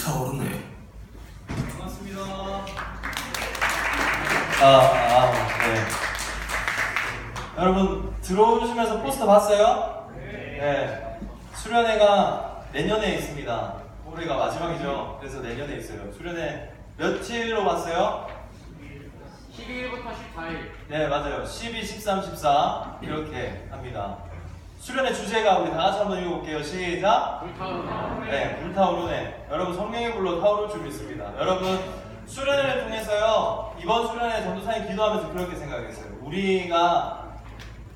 불타오르네. 반갑습니다. 네. 여러분 들어오시면서 포스터 봤어요? 네. 수련회가 내년에 있습니다. 올해가 마지막이죠. 그래서 내년에 있어요. 수련회 며칠로 봤어요? 12일부터 14일. 네, 맞아요. 12, 13, 14 이렇게 합니다. 수련회 주제가 우리 다 같이 한번 읽어볼게요. 시작. 불타오르네. 네, 불타오르네. 여러분 성령의 불로 타오를 줄 믿습니다. 여러분 수련회를 통해서요, 이번 수련회 전도사님 기도하면서 그렇게 생각했어요. 우리가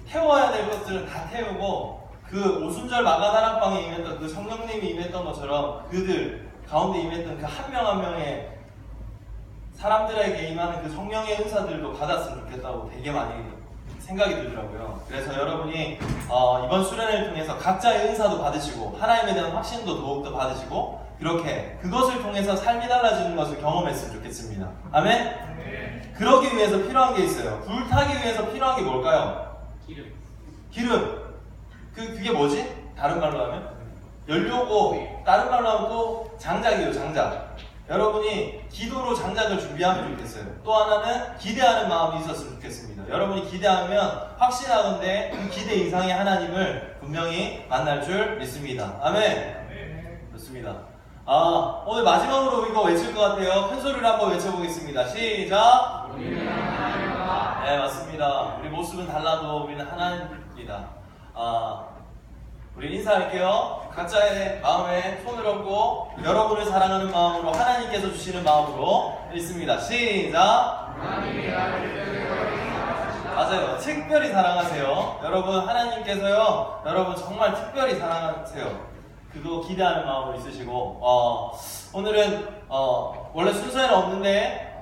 태워야 될 것들은 다 태우고, 그 오순절 마가다락방에 임했던 그 성령님이 임했던 것처럼 그들 가운데 임했던 그 한 명 한 명의 사람들에게 임하는 그 성령의 은사들도 받았으면 좋겠다고 되게 많이 생각이 들더라고요. 그래서 여러분이 이번 수련회를 통해서 각자의 은사도 받으시고 하나님에 대한 확신도 더욱더 받으시고, 그렇게 그것을 통해서 삶이 달라지는 것을 경험했으면 좋겠습니다. 아멘? 네. 그러기 위해서 필요한 게 있어요. 불타기 위해서 필요한 게 뭘까요? 기름. 그게 뭐지? 다른 말로 하면? 연료고, 다른 말로 하면 또 장작이에요, 장작. 여러분이 기도로 장작을 준비하면 좋겠어요. 또 하나는 기대하는 마음이 있었으면 좋겠습니다. 여러분이 기대하면 확신하건대 그 기대 이상의 하나님을 분명히 만날 줄 믿습니다. 아멘. 좋습니다. 오늘 마지막으로 이거 외칠 것 같아요. 큰 소리로 한번 외쳐보겠습니다. 시작. 네, 맞습니다. 우리 모습은 달라도 우리는 하나님입니다. 우리 인사할게요. 각자의 마음에 손을 얹고 여러분을 사랑하는 마음으로, 하나님께서 주시는 마음으로 읽습니다. 시작. 맞아요. 특별히 사랑하세요. 여러분, 하나님께서요, 여러분 정말 특별히 사랑하세요. 그거 기대하는 마음으로 있으시고, 오늘은 원래 순서에는 없는데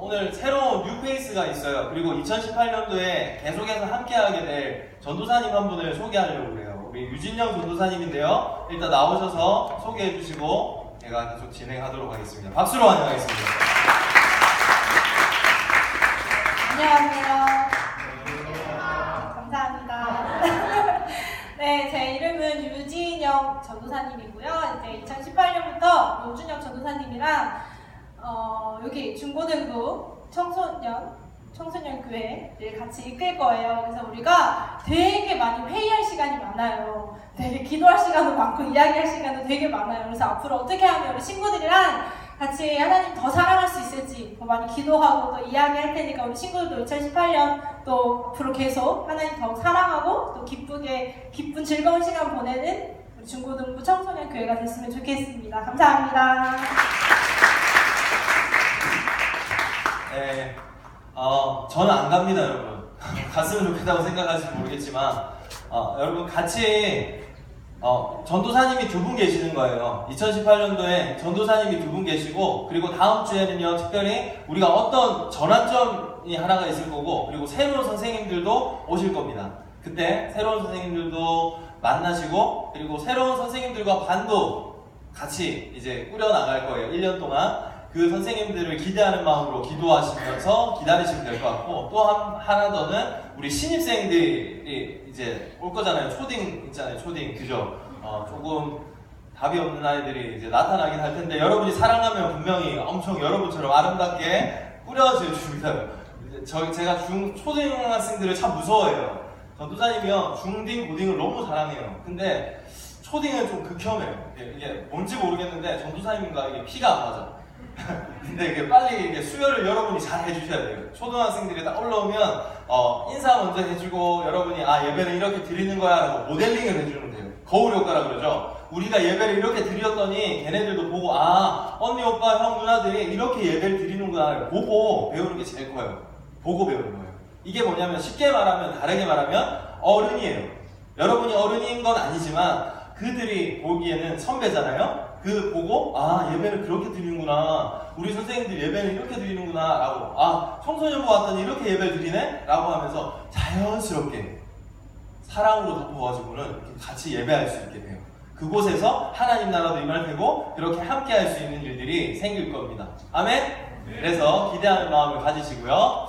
오늘 새로운 뉴페이스가 있어요. 그리고 2018년도에 계속해서 함께하게 될 전도사님 한 분을 소개하려고 해요. 우리 유진영 전도사님인데요. 일단 나오셔서 소개해 주시고 제가 계속 진행하도록 하겠습니다. 박수로 환영하겠습니다. 안녕하세요. 감사합니다. 네, 제 이름은 유진영 전도사님이고요. 이제 2018년부터 노준혁 전도사님이랑 여기 중고등부 청소년 교회를 같이 이끌 거예요. 그래서 우리가 되게 많이 회의할 시간이 많아요. 되게 기도할 시간도 많고 이야기할 시간도 되게 많아요. 그래서 앞으로 어떻게 하면 우리 친구들이랑 같이 하나님 더 사랑할 수 있을지 더 많이 기도하고 또 이야기할 테니까 우리 친구들도 2018년 또 앞으로 계속 하나님 더 사랑하고 또 기쁜 즐거운 시간 보내는 우리 중고등부 청소년 교회가 됐으면 좋겠습니다. 감사합니다. 네, 저는 안 갑니다, 여러분. 갔으면 좋겠다고 생각하실지 모르겠지만, 여러분 같이 전도사님이 두 분 계시는 거예요. 2018년도에 전도사님이 두 분 계시고, 그리고 다음 주에는요, 특별히 우리가 어떤 전환점이 하나가 있을 거고, 그리고 새로운 선생님들도 오실 겁니다. 그때 새로운 선생님들도 만나시고, 그리고 새로운 선생님들과 반도 같이 이제 꾸려나갈 거예요. 1년 동안. 그 선생님들을 기대하는 마음으로 기도하시면서 기다리시면 될 것 같고, 또 하나 더는 우리 신입생들이 이제 올 거잖아요. 초딩 있잖아요. 초딩. 그죠? 조금 답이 없는 아이들이 이제 나타나긴 할 텐데, 여러분이 사랑하면 분명히 엄청 여러분처럼 아름답게 꾸려질 줍니다. 제가 초등학생들을 참 무서워해요. 전도사님이요, 중딩, 고딩을 너무 사랑해요. 근데 초딩은 좀 극혐해요. 이게 뭔지 모르겠는데 전도사님과 이게 피가 안 맞아. 근데 이게 빨리 이게 수혈을 여러분이 잘 해주셔야 돼요. 초등학생들이 딱 올라오면 인사 먼저 해주고, 여러분이 예배는 이렇게 드리는 거야 라고 모델링을 해주면 돼요. 거울 효과라 그러죠. 우리가 예배를 이렇게 드렸더니 걔네들도 보고, 언니, 오빠, 형, 누나들이 이렇게 예배를 드리는구나 보고 배우는 게 제일 커요. 보고 배우는 거예요. 이게 뭐냐면, 쉽게 말하면, 다르게 말하면 어른이에요. 여러분이 어른인 건 아니지만 그들이 보기에는 선배잖아요. 그 보고, 예배를 그렇게 드리는구나, 우리 선생님들 예배는 이렇게 드리는구나 라고, 청소년부 왔더니 이렇게 예배를 드리네? 라고 하면서 자연스럽게 사랑으로 덮어가지고는 같이 예배할 수 있게 돼요. 그곳에서 하나님 나라도 임할 테고, 그렇게 함께 할 수 있는 일들이 생길 겁니다. 아멘? 네. 그래서 기대하는 마음을 가지시고요.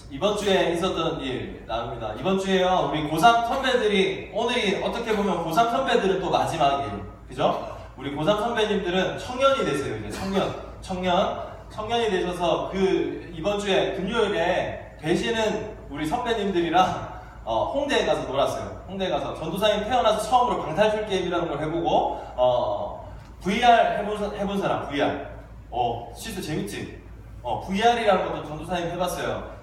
이번 주에 있었던 일 나눕니다. 이번 주에요, 우리 고3 선배들이, 오늘이 어떻게 보면 고3 선배들은 또 마지막이에요. 그죠? 우리 고3 선배님들은 청년이 되세요. 이제 청년이 되셔서 그 이번 주에 금요일에 되시는 우리 선배님들이랑 홍대에 가서 놀았어요. 홍대에 가서 전도사님 태어나서 처음으로 방탈출 게임이라는 걸 해보고 VR 해본 사람 VR. 진짜 재밌지? VR이라는 것도 전도사님 해봤어요.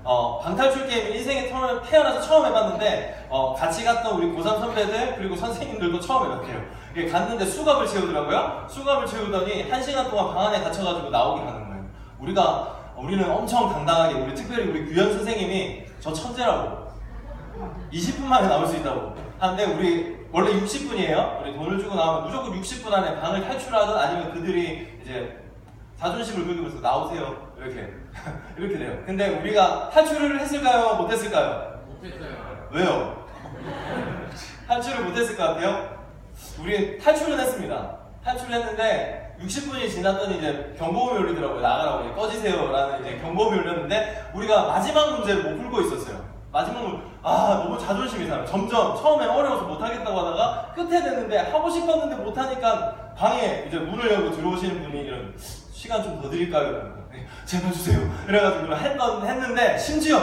방탈출 게임 인생에 태어나서 처음 해봤는데 같이 갔던 우리 고3 선배들 그리고 선생님들도 처음 해봤대요. 이게 갔는데 수갑을 채우더라고요. 수갑을 채우더니 1시간 동안 방 안에 갇혀가지고 나오게 하는 거예요. 우리는 엄청 당당하게 특별히 우리 규현 선생님이 저 천재라고 20분 만에 나올 수 있다고 하는데 우리 원래 60분이에요. 우리 돈을 주고 나오면 무조건 60분 안에 방을 탈출하든 아니면 그들이 이제 자존심을 긁으면서 나오세요 이렇게 돼요. 근데 우리가 탈출을 했을까요? 못했을까요? 못했어요. 왜요? 탈출을 못했을 것 같아요? 우리 탈출은 했습니다. 탈출을 했는데 60분이 지났더니 이제 경보음이 울리더라고요. 나가라고 이제 꺼지세요라는 이제 경보음이 울렸는데 우리가 마지막 문제를 못 풀고 있었어요. 너무 자존심이 상해요. 점점 처음엔 어려워서 못하겠다고 하다가 끝에 됐는데 하고 싶었는데 못하니까 방에 이제 문을 열고 들어오시는 분이 이런 시간 좀 더 드릴까요? 제발 주세요. 그래가지고 했는데 심지어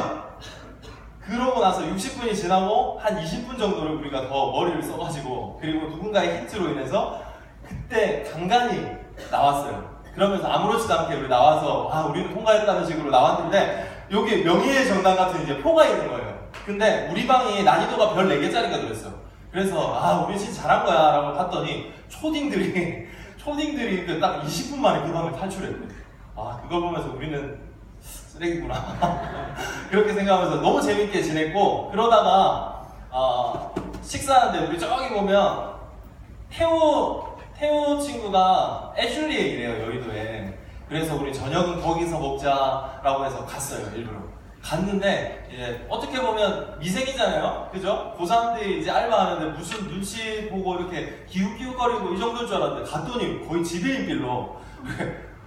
그러고 나서 60분이 지나고 한 20분 정도를 우리가 더 머리를 써가지고 그리고 누군가의 힌트로 인해서 그때 간간히 나왔어요. 그러면서 아무렇지도 않게 우리 나와서 우리는 통과했다는 식으로 나왔는데 여기 명예의 정당 같은 이제 표가 있는 거예요. 근데 우리 방이 난이도가 별 4개짜리가 들었어요. 그래서 우리 진짜 잘한 거야 라고 봤더니 초딩들이 딱 20분 만에 그 방을 탈출했대. 그걸 보면서 우리는 쓰레기구나 그렇게 생각하면서 너무 재밌게 지냈고 그러다가 식사하는데 우리 저기 보면 태호 친구가 애슐리에 일해요. 여의도에. 그래서 우리 저녁은 거기서 먹자라고 해서 갔어요. 일부러 갔는데 이제 어떻게 보면 미생이잖아요. 그죠? 고3들이 이제 알바하는데 무슨 눈치 보고 이렇게 기웃기웃거리고 이 정도인 줄 알았는데 갔더니 거의 지배인빌로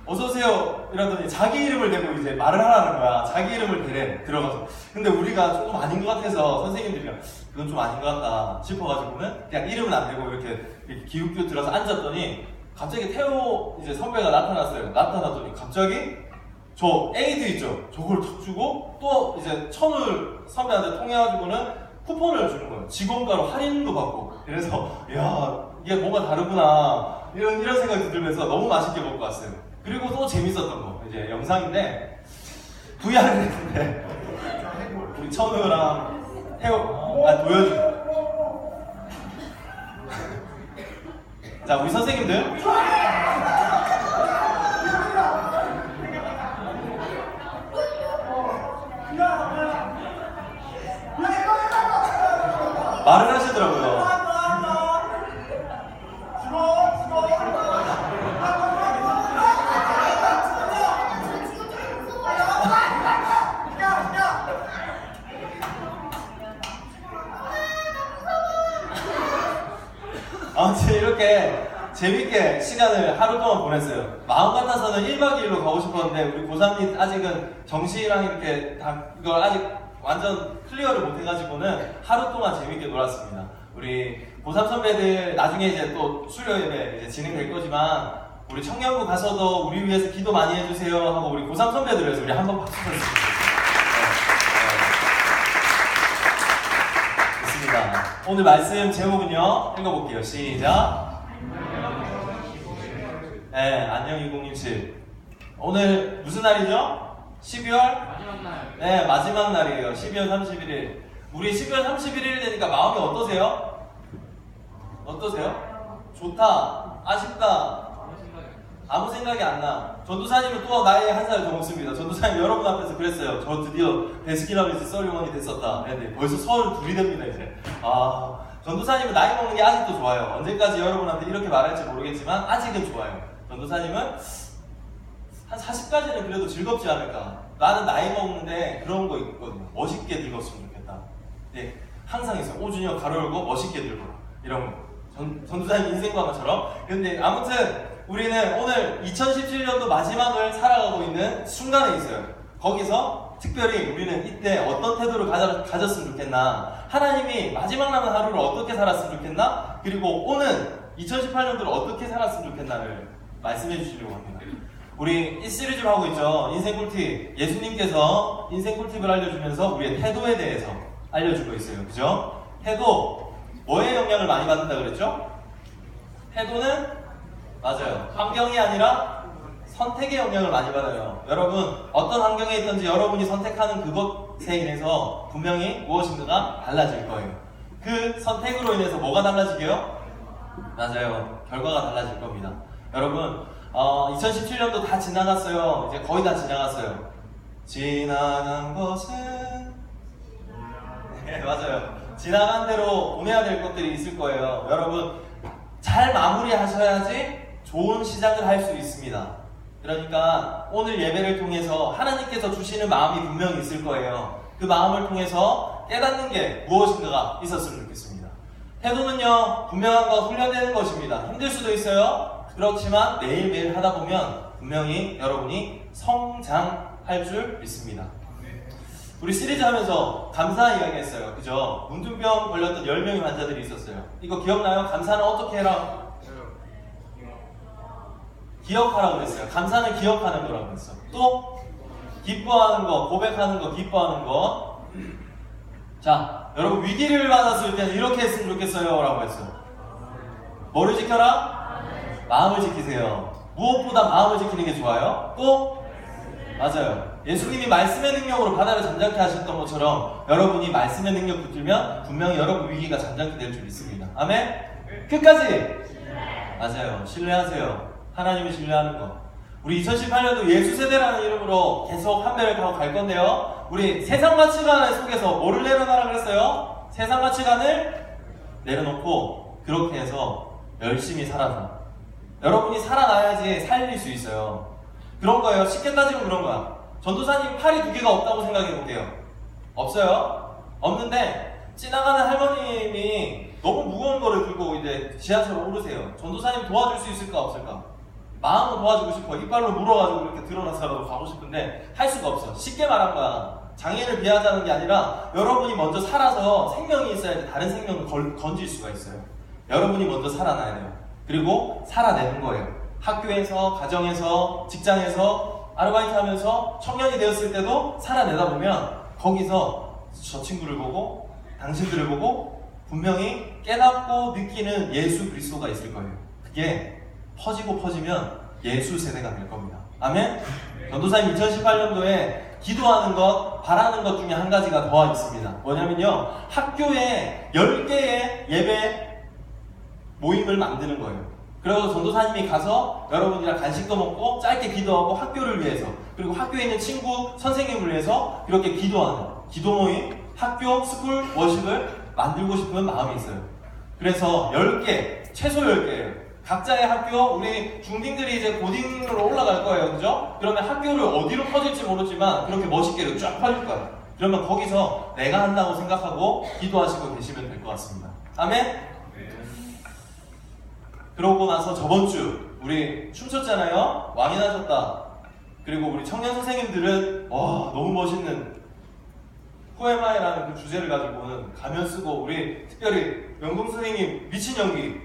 어서오세요 이러더니 자기 이름을 대고 이제 말을 하라는 거야. 자기 이름을 대래 들어가서. 근데 우리가 조금 아닌 것 같아서 선생님들이랑 그건 좀 아닌 것 같다 싶어가지고는 그냥 이름은 안 대고 이렇게 기웃기웃 들어서 앉았더니 갑자기 태호 이제 선배가 나타났어요. 나타나더니 갑자기 저 에이드 있죠? 저걸 탁 주고 또 이제 천을 선배한테 통해가지고는 쿠폰을 주는 거예요. 직원가로 할인도 받고. 그래서 이게 뭔가 다르구나 이런 생각이 들면서 너무 맛있게 먹고 왔어요. 그리고 또 재밌었던 거 이제 영상인데 VR을 했는데 우리 천우랑 태호 보여줘. 자 우리 선생님들 말을 하시더라고요. 아무튼 이렇게 재밌게 시간을 하루 동안 보냈어요. 마음 같아서는 1박 2일로 가고 싶었는데 우리 고3이 아직은 정시랑 이렇게 다 이걸 아직 완전 클리어를 못 해가지고는 하루 동안 재밌게 놀았습니다. 우리 고3 선배들 나중에 이제 또 수요 예배 이제 진행될 거지만 우리 청년부 가서도 우리 위해서 기도 많이 해주세요 하고 우리 고3 선배들 위해서 우리 한번 박수 쳤습니다. 좋습니다. 오늘 말씀 제목은요 읽어볼게요. 시작. 네, 안녕 2067. 오늘 무슨 날이죠? 12월? 마지막 날. 네, 마지막 날이에요. 12월 31일. 우리 12월 31일 되니까 마음이 어떠세요? 어떠세요? 좋다, 아쉽다, 아무 생각이 안 나. 전도사님은 또 나이 한 살 더 먹습니다. 전도사님 여러분 앞에서 그랬어요. 저 드디어 베스킨라빈스 썰리원이 됐었다. 네, 벌써 32이 됩니다 이제. 전도사님은 나이 먹는 게 아직도 좋아요. 언제까지 여러분한테 이렇게 말할지 모르겠지만 아직은 좋아요. 전도사님은 한 40까지는 그래도 즐겁지 않을까. 나는 나이 먹는데 그런 거 있거든요. 멋있게 늙었으면 좋겠다. 네, 항상 있어요. 오준혁 가로 열고 멋있게 늙어라. 이런 거. 전도사님 인생 광화처럼. 근데 아무튼 우리는 오늘 2017년도 마지막을 살아가고 있는 순간에 있어요. 거기서 특별히 우리는 이때 어떤 태도를 가졌으면 좋겠나, 하나님이 마지막 남은 하루를 어떻게 살았으면 좋겠나, 그리고 오는 2018년도를 어떻게 살았으면 좋겠나를 말씀해 주시려고 합니다. 우리 이 시리즈를 하고 있죠. 인생 꿀팁. 예수님께서 인생 꿀팁을 알려주면서 우리의 태도에 대해서 알려주고 있어요. 그죠? 태도, 뭐에 영향을 많이 받는다 그랬죠? 태도는 맞아요. 환경이 아니라 선택의 영향을 많이 받아요. 여러분, 어떤 환경에 있든지 여러분이 선택하는 그것에 인해서 분명히 무엇인가가 달라질 거예요. 그 선택으로 인해서 뭐가 달라지게요? 맞아요. 결과가 달라질 겁니다. 여러분, 2017년도 다 지나갔어요. 이제 거의 다 지나갔어요. 지나간 것은 네, 맞아요. 지나간 대로 보내야 될 것들이 있을 거예요. 여러분, 잘 마무리하셔야지 좋은 시작을 할 수 있습니다. 그러니까 오늘 예배를 통해서 하나님께서 주시는 마음이 분명히 있을 거예요. 그 마음을 통해서 깨닫는 게 무엇인가가 있었으면 좋겠습니다. 태도는요, 분명한 건 훈련되는 것입니다. 힘들 수도 있어요. 그렇지만 매일매일 하다 보면 분명히 여러분이 성장할 줄 믿습니다. 우리 시리즈 하면서 감사 이야기 했어요. 그죠? 문둥병 걸렸던 10명의 환자들이 있었어요. 이거 기억나요? 감사는 어떻게 해라? 기억하라고 그랬어요. 감사는 기억하는 거라고 그랬어. 또 기뻐하는 거, 고백하는 거, 기뻐하는 거. 자, 여러분 위기를 받았을 때는 이렇게 했으면 좋겠어요 라고 했어요. 뭐를 지켜라? 마음을 지키세요. 무엇보다 마음을 지키는 게 좋아요. 또 맞아요. 예수님이 말씀의 능력으로 바다를 잠잠케 하셨던 것처럼 여러분이 말씀의 능력 붙들면 분명히 여러분 위기가 잠잠케 될 줄 믿습니다. 아멘? 끝까지! 맞아요. 신뢰하세요. 하나님을 신뢰하는 것. 우리 2018년도 예수세대라는 이름으로 계속 한 배를 타고 갈 건데요. 우리 세상 가치관 속에서 뭐를 내려놔라 그랬어요? 세상 가치관을 내려놓고 그렇게 해서 열심히 살아서 여러분이 살아나야지 살릴 수 있어요. 그런 거예요. 쉽게 따지면 그런 거야. 전도사님 팔이 2개가 없다고 생각해 볼게요. 없어요? 없는데 지나가는 할머님이 너무 무거운 거를 들고 이제 지하철로 오르세요. 전도사님 도와줄 수 있을까 없을까? 마음은 도와주고 싶어. 이빨로 물어가지고 이렇게 드러나서라도 가고 싶은데 할 수가 없어. 쉽게 말한 거야. 장애를 비하자는 게 아니라 여러분이 먼저 살아서 생명이 있어야지 다른 생명을 건질 수가 있어요. 여러분이 먼저 살아나야 돼요. 그리고 살아내는 거예요. 학교에서, 가정에서, 직장에서, 아르바이트 하면서 청년이 되었을 때도 살아내다 보면 거기서 저 친구를 보고 당신들을 보고 분명히 깨닫고 느끼는 예수 그리스도가 있을 거예요. 그게 퍼지고 퍼지면 예수 세대가 될 겁니다. 아멘? 전도사님 2018년도에 기도하는 것, 바라는 것 중에 한 가지가 더 있습니다. 뭐냐면요, 학교에 10개의 예배 모임을 만드는 거예요. 그래서 전도사님이 가서 여러분이랑 간식도 먹고 짧게 기도하고 학교를 위해서, 그리고 학교에 있는 친구, 선생님을 위해서 그렇게 기도하는 기도 모임, 학교, 스쿨, 워십을 만들고 싶은 마음이 있어요. 그래서 10개, 최소 10개예요. 각자의 학교, 우리 중딩들이 이제 고딩으로 올라갈 거예요. 그죠? 그러면 학교를 어디로 퍼질지 모르지만 그렇게 멋있게 쫙 퍼질 거예요. 그러면 거기서 내가 한다고 생각하고 기도하시고 계시면 될 것 같습니다. 아멘? 그러고 나서 저번 주 우리 춤췄잖아요. 왕이 나셨다. 그리고 우리 청년 선생님들은 너무 멋있는 포에마이라는 그 주제를 가지고는 가면 쓰고, 우리 특별히 영동 선생님 미친 연기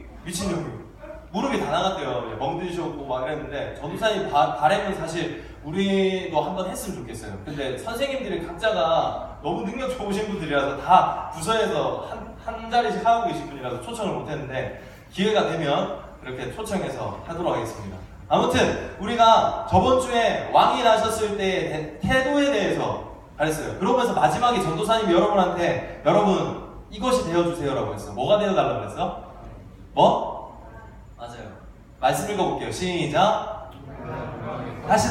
무릎이 다 나갔대요. 멍드셨고 막 이랬는데 전도사님 바램은 사실 우리도 한번 했으면 좋겠어요. 근데 선생님들이 각자가 너무 능력 좋으신 분들이라서 다 부서에서 한 자리씩 하고 계신 분이라서 초청을 못했는데 기회가 되면 그렇게 초청해서 하도록 하겠습니다. 아무튼 우리가 저번 주에 왕이 나셨을 때의 태도에 대해서 잘했어요. 그러면서 마지막에 전도사님이 여러분한테 여러분 이것이 되어주세요라고 했어. 뭐가 되어달라고 했어? 뭐? 맞아요. 말씀 읽어볼게요. 시작. 다시.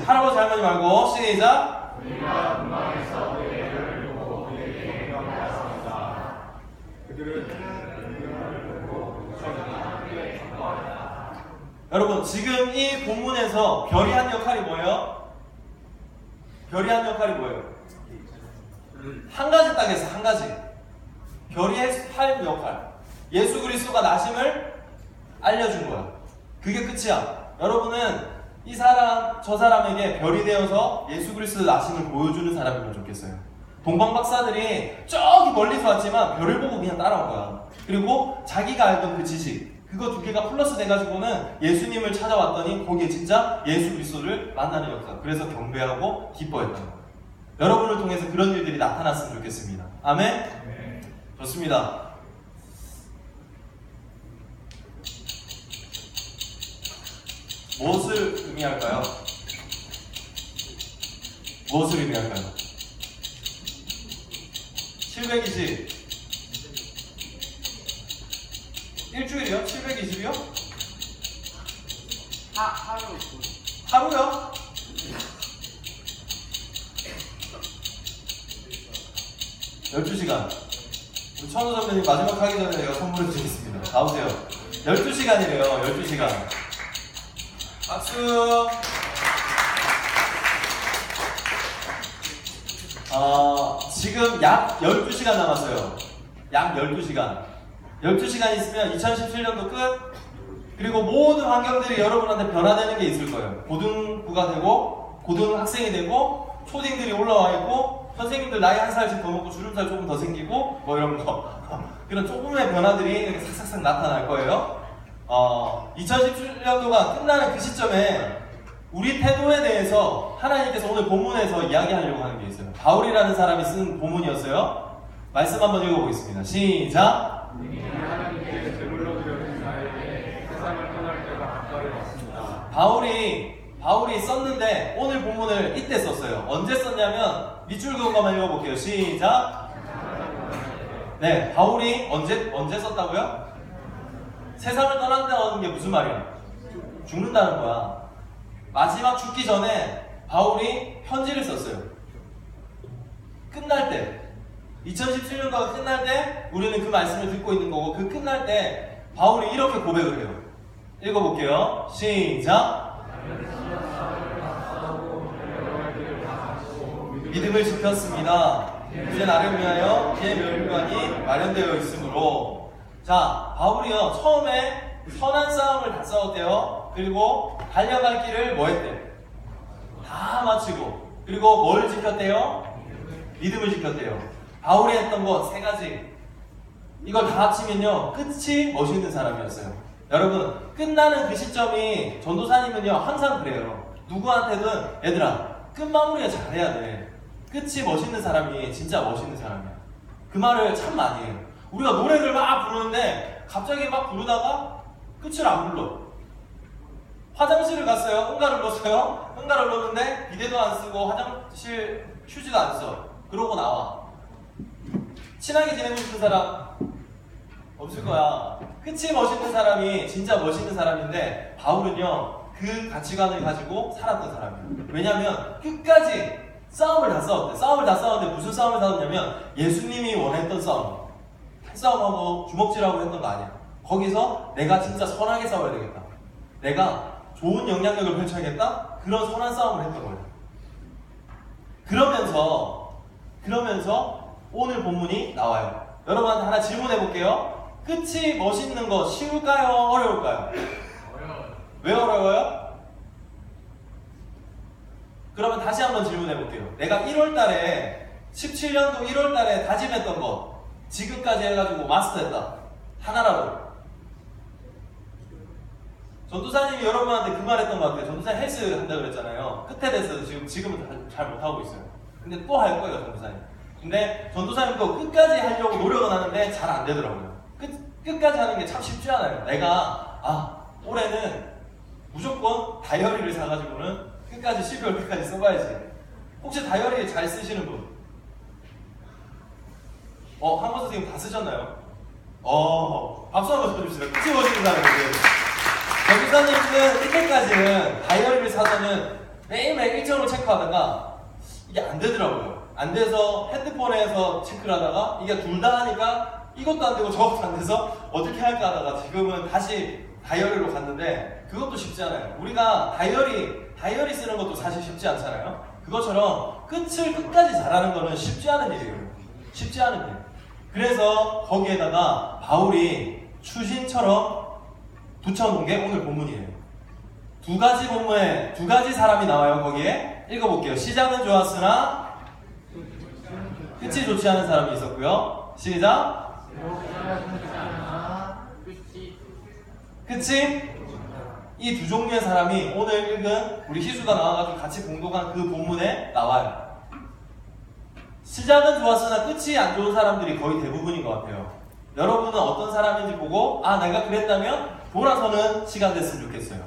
할아버지 할머니 말고 시작. 우리가 분방에서 그들을 보고 그들에게 경배하였습니다. 여러분, 지금 이 본문에서 별이 한 역할이 뭐예요? 한 가지 딱 했어. 한 가지. 별이 할 역할. 예수 그리스도가 나심을 알려준 거야. 그게 끝이야. 여러분은 이 사람 저 사람에게 별이 되어서 예수 그리스도 나심을 보여주는 사람이면 좋겠어요. 동방 박사들이 저기 멀리서 왔지만 별을 보고 그냥 따라온 거야. 그리고 자기가 알던 그 지식, 그거 두 개가 플러스 돼가지고는 예수님을 찾아왔더니 거기에 진짜 예수 그리스도를 만나는 역사. 그래서 경배하고 기뻐했던 거예요. 여러분을 통해서 그런 일들이 나타났으면 좋겠습니다. 아멘? 네. 좋습니다. 무엇을 의미할까요? 무엇을 의미할까요? 720 일주일이요? 720이요? 하루. 하루요? 열두 시간. 우리 천우 선배님 마지막 하기 전에 제가 선물을 드리겠습니다. 나오세요. 12시간이래요. 12시간. 박수. 지금 약 12시간 남았어요. 약 12시간. 12시간 있으면 2017년도 끝. 그리고 모든 환경들이 여러분한테 변화되는 게 있을 거예요. 고등부가 되고, 고등학생이 되고, 초딩들이 올라와 있고, 선생님들 나이 한 살씩 더 먹고 주름살 조금 더 생기고, 뭐 이런 거. 그런 조금의 변화들이 이렇게 싹싹싹 나타날 거예요. 2017년도가 끝나는 그 시점에 우리 태도에 대해서 하나님께서 오늘 본문에서 이야기하려고 하는 게 있어요. 바울이라는 사람이 쓴 본문이었어요. 말씀 한번 읽어보겠습니다. 시작! 하나님께 제물로 드려진 나에게 세상을 떠날 때가 가까이 왔습니다. 바울이 썼는데 오늘 본문을 이때 썼어요. 언제 썼냐면 밑줄 그은 것만 읽어볼게요. 시작! 네, 바울이 언제 썼다고요? 세상을 떠난다는 게 무슨 말이야? 죽는다는 거야. 마지막 죽기 전에 바울이 편지를 썼어요. 끝날 때 2017년도가 끝날 때 우리는 그 말씀을 듣고 있는 거고, 그 끝날 때 바울이 이렇게 고백을 해요. 읽어볼게요. 시작! 믿음을 지켰습니다. 이제 나를 위하여 제 멸관이 마련되어 있으므로. 자, 바울이요 처음에 선한 싸움을 다 싸웠대요. 그리고 달려갈 길을 뭐 했대? 다 마치고. 그리고 뭘 지켰대요? 믿음을 지켰대요. 바울이 했던 거 세 가지. 이걸 다 합치면요 끝이 멋있는 사람이었어요. 여러분, 끝나는 그 시점이 전도사님은요 항상 그래요. 누구한테든 얘들아 끝마무리가 잘해야 돼. 끝이 멋있는 사람이 진짜 멋있는 사람이야. 그 말을 참 많이 해요. 우리가 노래를 막 부르는데 갑자기 막 부르다가 끝을 안 불러. 화장실을 갔어요. 응가를 넣었어요. 응가를 넣었는데 비데도 안 쓰고 화장실 휴지도 안 써. 그러고 나와. 친하게 지내고 싶은 사람 없을 거야. 끝이 멋있는 사람이 진짜 멋있는 사람인데 바울은요 그 가치관을 가지고 살았던 사람이에요. 왜냐면 끝까지 싸움을 다 싸웠대. 싸움을 다 싸웠는데 무슨 싸움을 싸웠냐면 예수님이 원했던 싸움. 싸움하고 주먹질하고 했던 거 아니야. 거기서 내가 진짜 선하게 싸워야 되겠다. 내가 좋은 영향력을 펼쳐야겠다. 그런 선한 싸움을 했던 거예요. 그러면서 오늘 본문이 나와요. 여러분한테 하나 질문해 볼게요. 끝이 멋있는 거 쉬울까요? 어려울까요? 어려워요. 왜 어려워요? 그러면 다시 한번 질문해 볼게요. 내가 17년도 1월달에 다짐했던 거 지금까지 해가지고 마스터했다. 하나라도. 전도사님이 여러분한테 그 말 했던 것 같아요. 전도사님 헬스 한다 그랬잖아요. 끝에 돼서 지금은 잘 못하고 있어요. 근데 또 할 거예요, 전도사님. 근데 전도사님도 끝까지 하려고 노력은 하는데 잘 안 되더라고요. 끝까지 하는 게 참 쉽지 않아요. 내가 올해는 무조건 다이어리를 사가지고는 끝까지 12월 끝까지 써봐야지. 혹시 다이어리 잘 쓰시는 분? 한번 선생님 다 쓰셨나요? 박수 한번 쳐줍시다. 끝이 멋있는 사람인데. 전도사님은 이때까지는 다이어리를 사서는 매일매일 일정을 체크하다가 이게 안 되더라고요. 안 돼서 핸드폰에서 체크를 하다가 이게 둘 다 하니까 이것도 안 되고 저것도 안 돼서 어떻게 할까 하다가 지금은 다시 다이어리로 갔는데 그것도 쉽지 않아요. 우리가 다이어리 쓰는 것도 사실 쉽지 않잖아요. 그것처럼 끝을 끝까지 잘하는 거는 쉽지 않은 일이에요. 쉽지 않은 일. 그래서 거기에다가 바울이 추신처럼 붙여놓은 게 오늘 본문이에요. 두 가지 사람이 나와요. 거기에 읽어볼게요. 시작은 좋았으나 끝이 좋지 않은 사람이 있었고요. 시작. 그치? 이 두 종류의 사람이 오늘 읽은 우리 희수가 나와가지고 같이 공독한 그 본문에 나와요. 시작은 좋았으나 끝이 안 좋은 사람들이 거의 대부분인 것 같아요. 여러분은 어떤 사람인지 보고 내가 그랬다면 돌아서는 시간 됐으면 좋겠어요.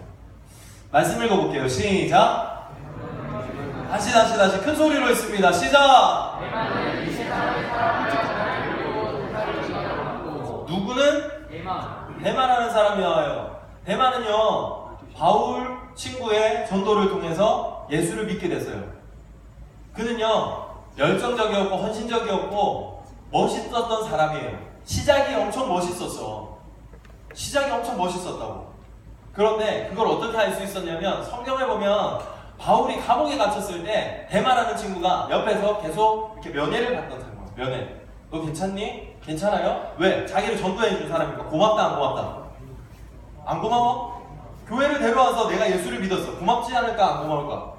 말씀 읽어볼게요. 시작. 다시 큰 소리로 읽습니다. 시작. 누구는? 대마라는 사람이 나와요. 대마는요 바울 친구의 전도를 통해서 예수를 믿게 됐어요. 그는요 열정적이었고 헌신적이었고 멋있었던 사람이에요. 시작이 엄청 멋있었어. 시작이 엄청 멋있었다고. 그런데 그걸 어떻게 알 수 있었냐면 성경에 보면 바울이 감옥에 갇혔을 때 대마라는 친구가 옆에서 계속 이렇게 면회를 받던 사람. 면회. 너 괜찮니? 괜찮아요? 왜? 자기를 전도해준 사람이니까. 고맙다 안 고맙다? 안 고마워? 교회를 데려와서 내가 예수를 믿었어. 고맙지 않을까 안 고마울까?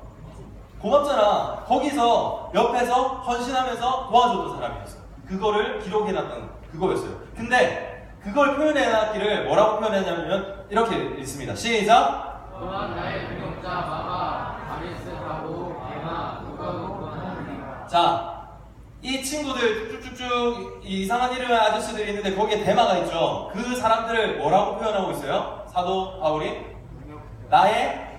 고맙잖아. 거기서 옆에서 헌신하면서 도와줬던 사람이었어. 그거를 기록해놨던 그거였어요. 근데 그걸 표현해놨기를 뭐라고 표현했냐면 이렇게 읽습니다. 시작. 또한 나의 동역자 마가 아리스하고 대마 누가도 하느니라. 자, 이 친구들 쭉쭉쭉 이상한 이름의 아저씨들이 있는데 거기에 대마가 있죠. 그 사람들을 뭐라고 표현하고 있어요? 사도 바울이 나의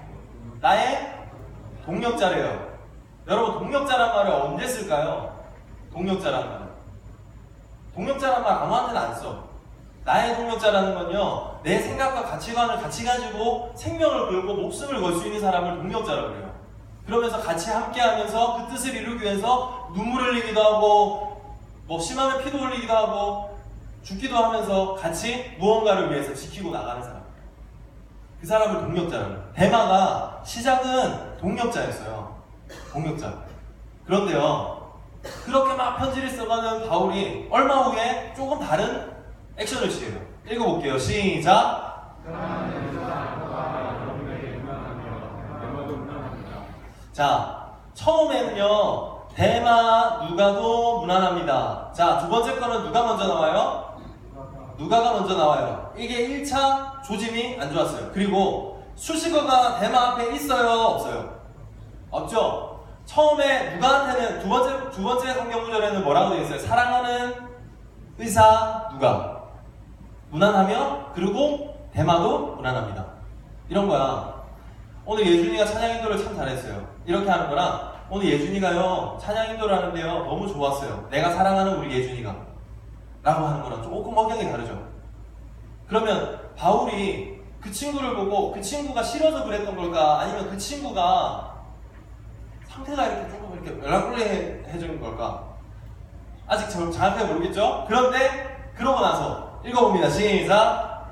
동역자래요. 여러분 동역자란 말을 언제 쓸까요? 동역자라는 말. 동역자란 말 아무한테나 안 써. 나의 동역자라는 건요, 내 생각과 가치관을 같이 가지고 생명을 걸고 목숨을 걸 수 있는 사람을 동역자라고 그래요. 그러면서 같이 함께하면서 그 뜻을 이루기 위해서 눈물 흘리기도 하고 뭐 심하면 피도 흘리기도 하고 죽기도 하면서 같이 무언가를 위해서 지키고 나가는 사람. 그 사람을 동역자라고 해요. 대마가 시작은 동역자였어요. 동역자. 그런데요, 그렇게 막 편지를 써가는 바울이 얼마 후에 조금 다른 액션을 취해요. 읽어볼게요. 시작. 자, 처음에는요 대마 누가도 무난합니다. 자, 두 번째 거는 누가 먼저 나와요? 누가가 먼저 나와요. 이게 1차 조짐이 안 좋았어요. 그리고 수식어가 대마 앞에 있어요? 없어요? 없죠? 처음에 누가한테는 두 번째 성경 구절에는 뭐라고 되어 있어요? 사랑하는 의사 누가 무난하며 그리고 대마도 무난합니다. 이런 거야. 오늘 예준이가 찬양 인도를 참 잘했어요. 이렇게 하는 거랑 오늘 예준이가요 찬양 인도를 하는데요 너무 좋았어요. 내가 사랑하는 우리 예준이가 라고 하는 거랑 조금 억양이 다르죠. 그러면 바울이 그 친구를 보고 그 친구가 싫어서 그랬던 걸까? 아니면 그 친구가 상태가 이렇게 조금 이렇게 연락불리해진 걸까? 아직 정확하게 모르겠죠? 그런데 그러고 나서 읽어봅니다. 시작.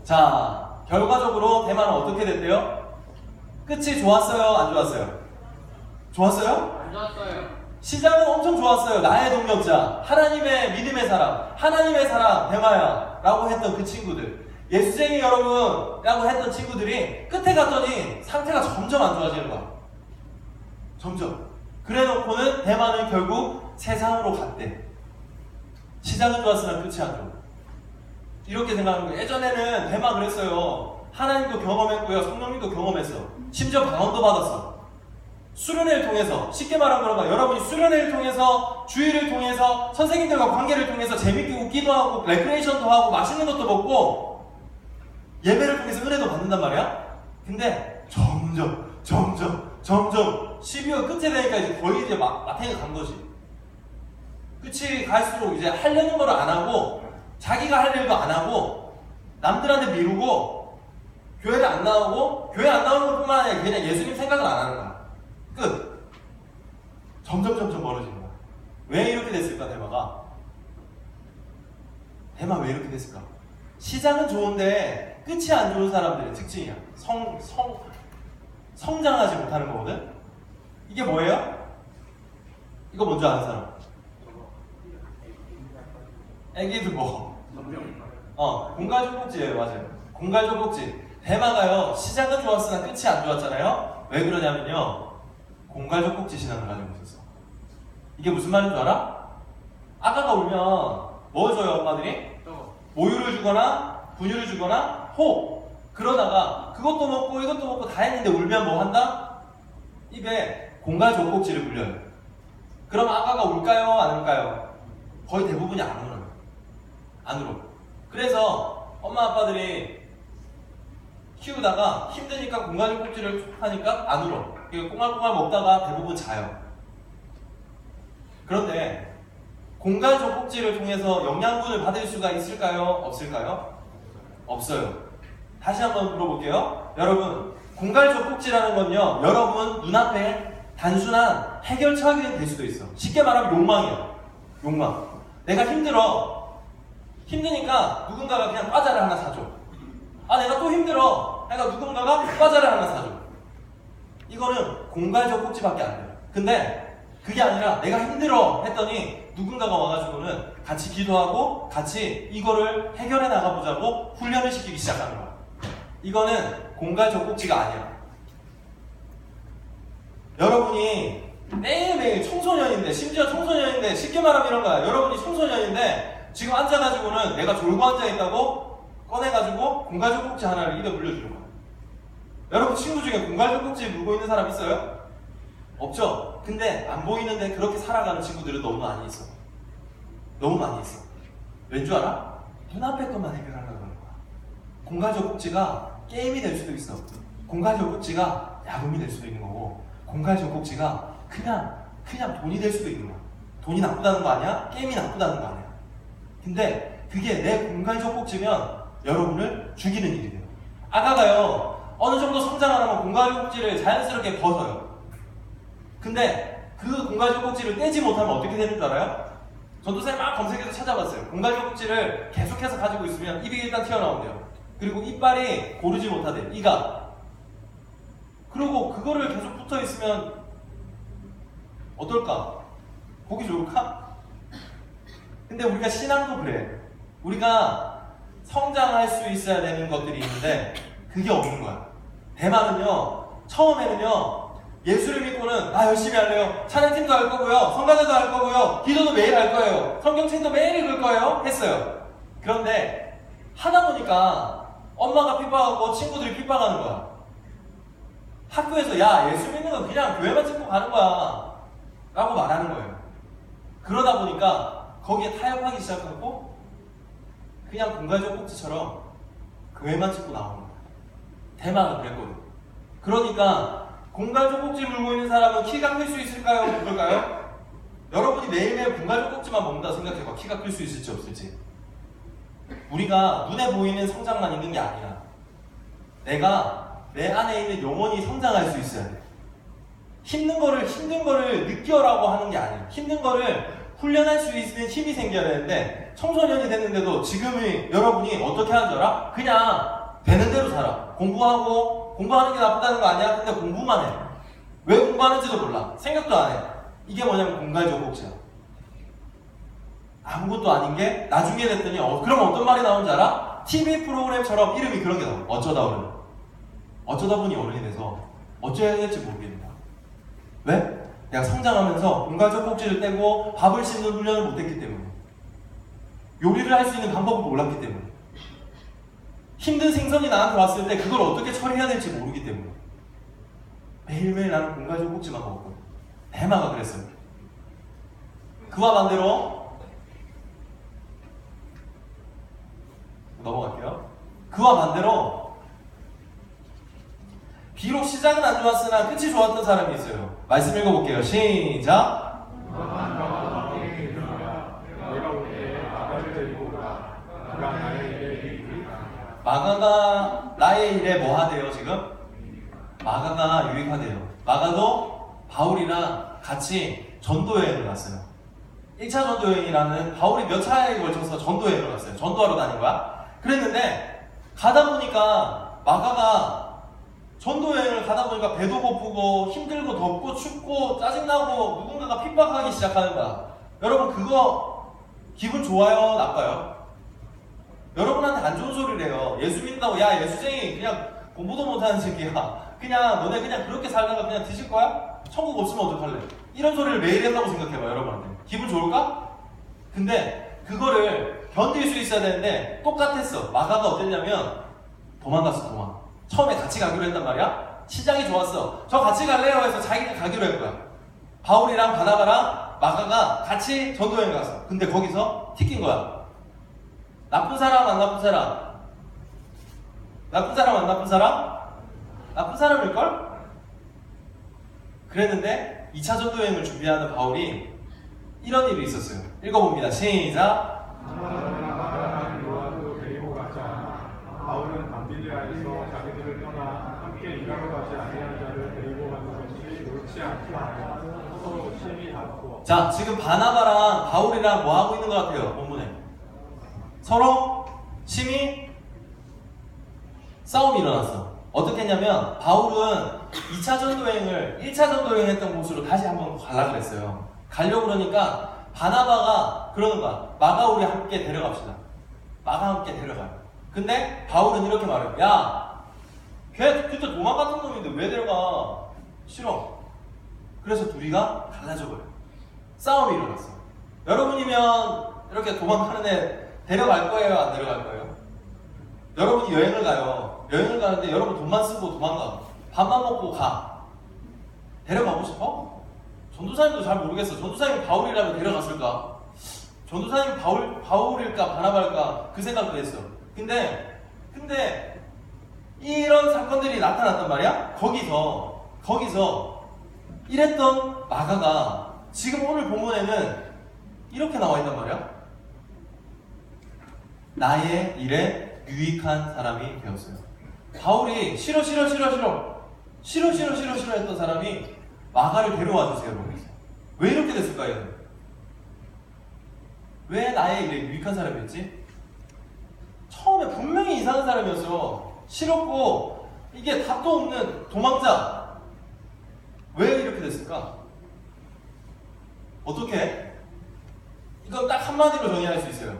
자, 결과적으로 대마는 어떻게 됐대요? 끝이 좋았어요? 안 좋았어요? 좋았어요? 안 좋았어요. 시작은 엄청 좋았어요. 나의 동역자, 하나님의 믿음의 사람, 하나님의 사람 대마야 라고 했던 그 친구들, 예수쟁이 여러분 라고 했던 친구들이 끝에 갔더니 상태가 점점 안 좋아지는 거야. 점점. 그래 놓고는 대마는 결국 세상으로 갔대. 시작은 좋았으나 끝이 안 좋아. 이렇게 생각하는 거예요. 예전에는 대마 그랬어요. 하나님도 경험했고요, 성령님도 경험했어. 심지어 방언도 받았어. 수련회를 통해서, 쉽게 말하면 그런가, 여러분이 수련회를 통해서, 주의를 통해서, 선생님들과 관계를 통해서 재밌게 웃기도 하고 레크레이션도 하고 맛있는 것도 먹고 예배를 통해서 은혜도 받는단 말이야. 근데 점점 12월 끝에 되니까 이제 거의 이제 마탱이 간 거지. 끝이 갈수록 이제 하려는 거를 안 하고 자기가 할 일도 안 하고 남들한테 미루고 교회를 안 나오고, 교회 안 나오는 것뿐만 아니라 그냥 예수님 생각을 안 하는 거야. 끝. 점점 멀어지는 거야. 왜 이렇게 됐을까? 대마 왜 이렇게 됐을까? 시작은 좋은데 끝이 안 좋은 사람들의 특징이야. 성장하지 못하는 거거든. 이게 뭐예요? 이거 뭔지 아는 사람? 애기들 뭐? 공갈조복지예요. 맞아요. 공갈조복지. 대마가요 시작은 좋았으나 끝이 안 좋았잖아요. 왜 그러냐면요, 공갈조복지 신앙을 가지고 있었어. 이게 무슨 말인 줄 알아? 아가가 울면 뭐 줘요 엄마들이? 모유를 주거나 분유를 주거나 혹 그러다가 그것도 먹고 이것도 먹고 다 했는데 울면 뭐 한다? 입에 공갈 젖꼭지를 물려요. 그럼 아가가 울까요? 안 울까요? 거의 대부분이 안 울어요. 안 울어. 그래서 엄마 아빠들이 키우다가 힘드니까 공갈 젖꼭지를 하니까 안 울어. 꽁알꽁알 먹다가 대부분 자요. 그런데 공갈 젖꼭지를 통해서 영양분을 받을 수가 있을까요? 없을까요? 없어요. 다시 한번 물어볼게요. 여러분, 공갈 젖꼭지라는 건요, 여러분 눈앞에 단순한 해결책이 될 수도 있어. 쉽게 말하면 욕망이야. 욕망. 내가 힘드니까 누군가가 그냥 과자를 하나 사줘. 아, 내가 또 힘들어. 그러니까 누군가가 과자를 하나 사줘. 이거는 공갈 젖꼭지밖에 안 돼요. 근데 그게 아니라 내가 힘들어 했더니 누군가가 와가지고는 같이 기도하고 같이 이거를 해결해 나가보자고 훈련을 시키기 시작하는 거야. 이거는 공갈 젖꼭지가 아니야. 여러분이 매일매일 청소년인데, 심지어 청소년인데, 쉽게 말하면 이런 거야. 여러분이 청소년인데 지금 앉아가지고는 내가 졸고 앉아있다고 꺼내가지고 공갈 젖꼭지 하나를 입에 물려주는 거야. 여러분 친구 중에 공갈 젖꼭지 물고 있는 사람 있어요? 없죠? 근데 안 보이는데 그렇게 살아가는 친구들은 너무 많이 있어. 너무 많이 있어. 왠 줄 알아? 눈앞에 것만 해결하려고 하는 거야. 공갈 젖꼭지가 게임이 될 수도 있어. 공갈 젖꼭지가 야금이 될 수도 있는 거고, 공갈 젖꼭지가 그냥 돈이 될 수도 있는 거야. 돈이 나쁘다는 거 아니야? 게임이 나쁘다는 거 아니야? 근데 그게 내 공갈 젖꼭지면 여러분을 죽이는 일이 돼요. 아가가요, 어느 정도 성장하려면 공갈 젖꼭지를 자연스럽게 벗어요. 근데 그 공갈 젖꼭지를 떼지 못하면 어떻게 되는 줄 알아요? 전도사님 막 검색해서 찾아봤어요. 공갈 젖꼭지를 계속해서 가지고 있으면 입이 일단 튀어나온대요. 그리고 이빨이 고르지 못하대. 이가. 그리고 그거를 계속 붙어 있으면 어떨까? 보기 좋을까? 근데 우리가 신앙도 그래. 우리가 성장할 수 있어야 되는 것들이 있는데 그게 없는 거야. 대만은요, 처음에는요, 예수를 믿고는 열심히 할래요. 찬양팀도 할 거고요. 성가대도 할 거고요. 기도도 매일 할 거예요. 성경책도 매일 읽을 거예요. 했어요. 그런데 하다 보니까 엄마가 핍박하고 친구들이 핍박하는 거야. 학교에서 야, 예수 믿는 건 그냥 교회만 찍고 가는 거야 라고 말하는 거예요. 그러다 보니까 거기에 타협하기 시작하고 그냥 공갈 젖꼭지처럼 교회만 찍고 나오는 거야. 대만은 그랬거든. 그러니까 공갈 젖꼭지 물고 있는 사람은 키가 클 수 있을까요? 그럴까요? 여러분이 매일매일 공갈 젖꼭지만 먹는다 생각해봐. 키가 클 수 있을지 없을지. 우리가 눈에 보이는 성장만 있는 게 아니야. 내가 내 안에 있는 영혼이 성장할 수 있어야 돼. 힘든 거를 느껴라고 하는 게 아니야. 힘든 거를 훈련할 수 있는 힘이 생겨야 되는데, 청소년이 됐는데도 지금의 여러분이 어떻게 하는 줄 알아? 그냥 되는 대로 살아. 공부하는 게 나쁘다는 거 아니야? 근데 공부만 해. 왜 공부하는지도 몰라. 생각도 안 해. 이게 뭐냐면 공갈 젖꼭지야. 아무것도 아닌 게 나중에 됐더니 그럼 어떤 말이 나오는지 알아? TV 프로그램처럼 이름이 그런 게 나와. 어쩌다 어른. 어쩌다 보니 어른이 돼서 어쩌야 될지 모르겠다. 왜? 내가 성장하면서 공갈 젖꼭지를 떼고 밥을 씹는 훈련을 못했기 때문에, 요리를 할 수 있는 방법을 몰랐기 때문에, 힘든 생선이 나한테 왔을 때 그걸 어떻게 처리해야 될지 모르기 때문에 매일매일 나는 공갈 젖꼭지만 먹었거든. 대마가 그랬어요. 그와 반대로 넘어갈게요. 그와 반대로 비록 시작은 안 좋았으나 끝이 좋았던 사람이 있어요. 말씀 읽어볼게요. 시작. 마가가 나의 일에 뭐 하대요 지금? 마가가 유익하대요. 마가도 바울이랑 같이 전도여행을 갔어요. 1차 전도여행이라는, 바울이 몇 차에 걸쳐서 전도여행을 갔어요. 전도하러 다닌 거야. 그랬는데 가다 보니까 마가가 전도여행을 가다 보니까 배도 고프고 힘들고 덥고 춥고 짜증나고 누군가가 핍박하기 시작하는 거야. 여러분 그거 기분 좋아요? 나빠요? 여러분한테 안 좋은 소리를 해요. 예수 믿는다고 야 예수쟁이 그냥 공부도 못하는 새끼야. 그냥 너네 그냥 그렇게 살다가 그냥 뒤질 거야? 천국 없으면 어떡할래? 이런 소리를 매일 한다고 생각해봐. 여러분한테 기분 좋을까? 근데 그거를 견딜 수 있어야 되는데 똑같았어. 마가가 어땠냐면 도망갔어. 도망. 처음에 같이 가기로 했단 말이야. 시작이 좋았어. 저 같이 갈래요 해서 자기가 가기로 한 거야. 바울이랑 바나바랑 마가가 같이 전도여행 갔어. 근데 거기서 튀긴 거야. 나쁜 사람 안 나쁜 사람? 나쁜 사람 안 나쁜 사람? 나쁜 사람일걸? 그랬는데 2차 전도여행을 준비하는 바울이 이런 일이 있었어요. 읽어봅니다. 시작. 바나바랑 요한도 데리고 가자. 바울은 밤빌리아에서 자기들을 떠나 함께 일하러 가지 아니한 자를 데리고 가는 것이 옳지 않게 하여 서로 심히 다투어. 자, 지금 바나바랑 바울이랑 뭐 하고 있는 것 같아요? 본문에 서로 심히 싸움이 일어났어. 어떻게 했냐면 바울은 2차 전도여행을 1차 전도여행 했던 곳으로 다시 한번 가려고 그랬어요. 가려고 그러니까 바나바가 그러는 거야. 마가 우리 함께 데려갑시다. 마가 함께 데려가요. 근데 바울은 이렇게 말해요. 야, 걔 그때 도망갔던 놈인데 왜 데려가? 싫어. 그래서 둘이가 갈라져 버려요. 싸움이 일어났어. 여러분이면 이렇게 도망가는 애 데려갈 거예요? 안 데려갈 거예요? 여러분이 여행을 가요. 여행을 가는데 여러분 돈만 쓰고 도망가. 밥만 먹고 가. 데려가고 싶어? 전도사님도 잘 모르겠어. 전도사님이 바울이라면 데려갔을까? 전도사님이 바울일까 바나바일까 그 생각도 했어. 근데 이런 사건들이 나타났단 말이야? 거기서 이랬던 마가가 지금 오늘 본문에는 이렇게 나와 있단 말이야? 나의 일에 유익한 사람이 되었어요. 바울이 싫어 했던 사람이 마가를 데려와 주세요. 왜 이렇게 됐을까요? 왜 나의 일에 유익한 사람이었지? 처음에 분명히 이상한 사람이었어. 싫었고 이게 답도 없는 도망자. 왜 이렇게 됐을까? 어떻게? 이건 딱 한마디로 정의할 수 있어요.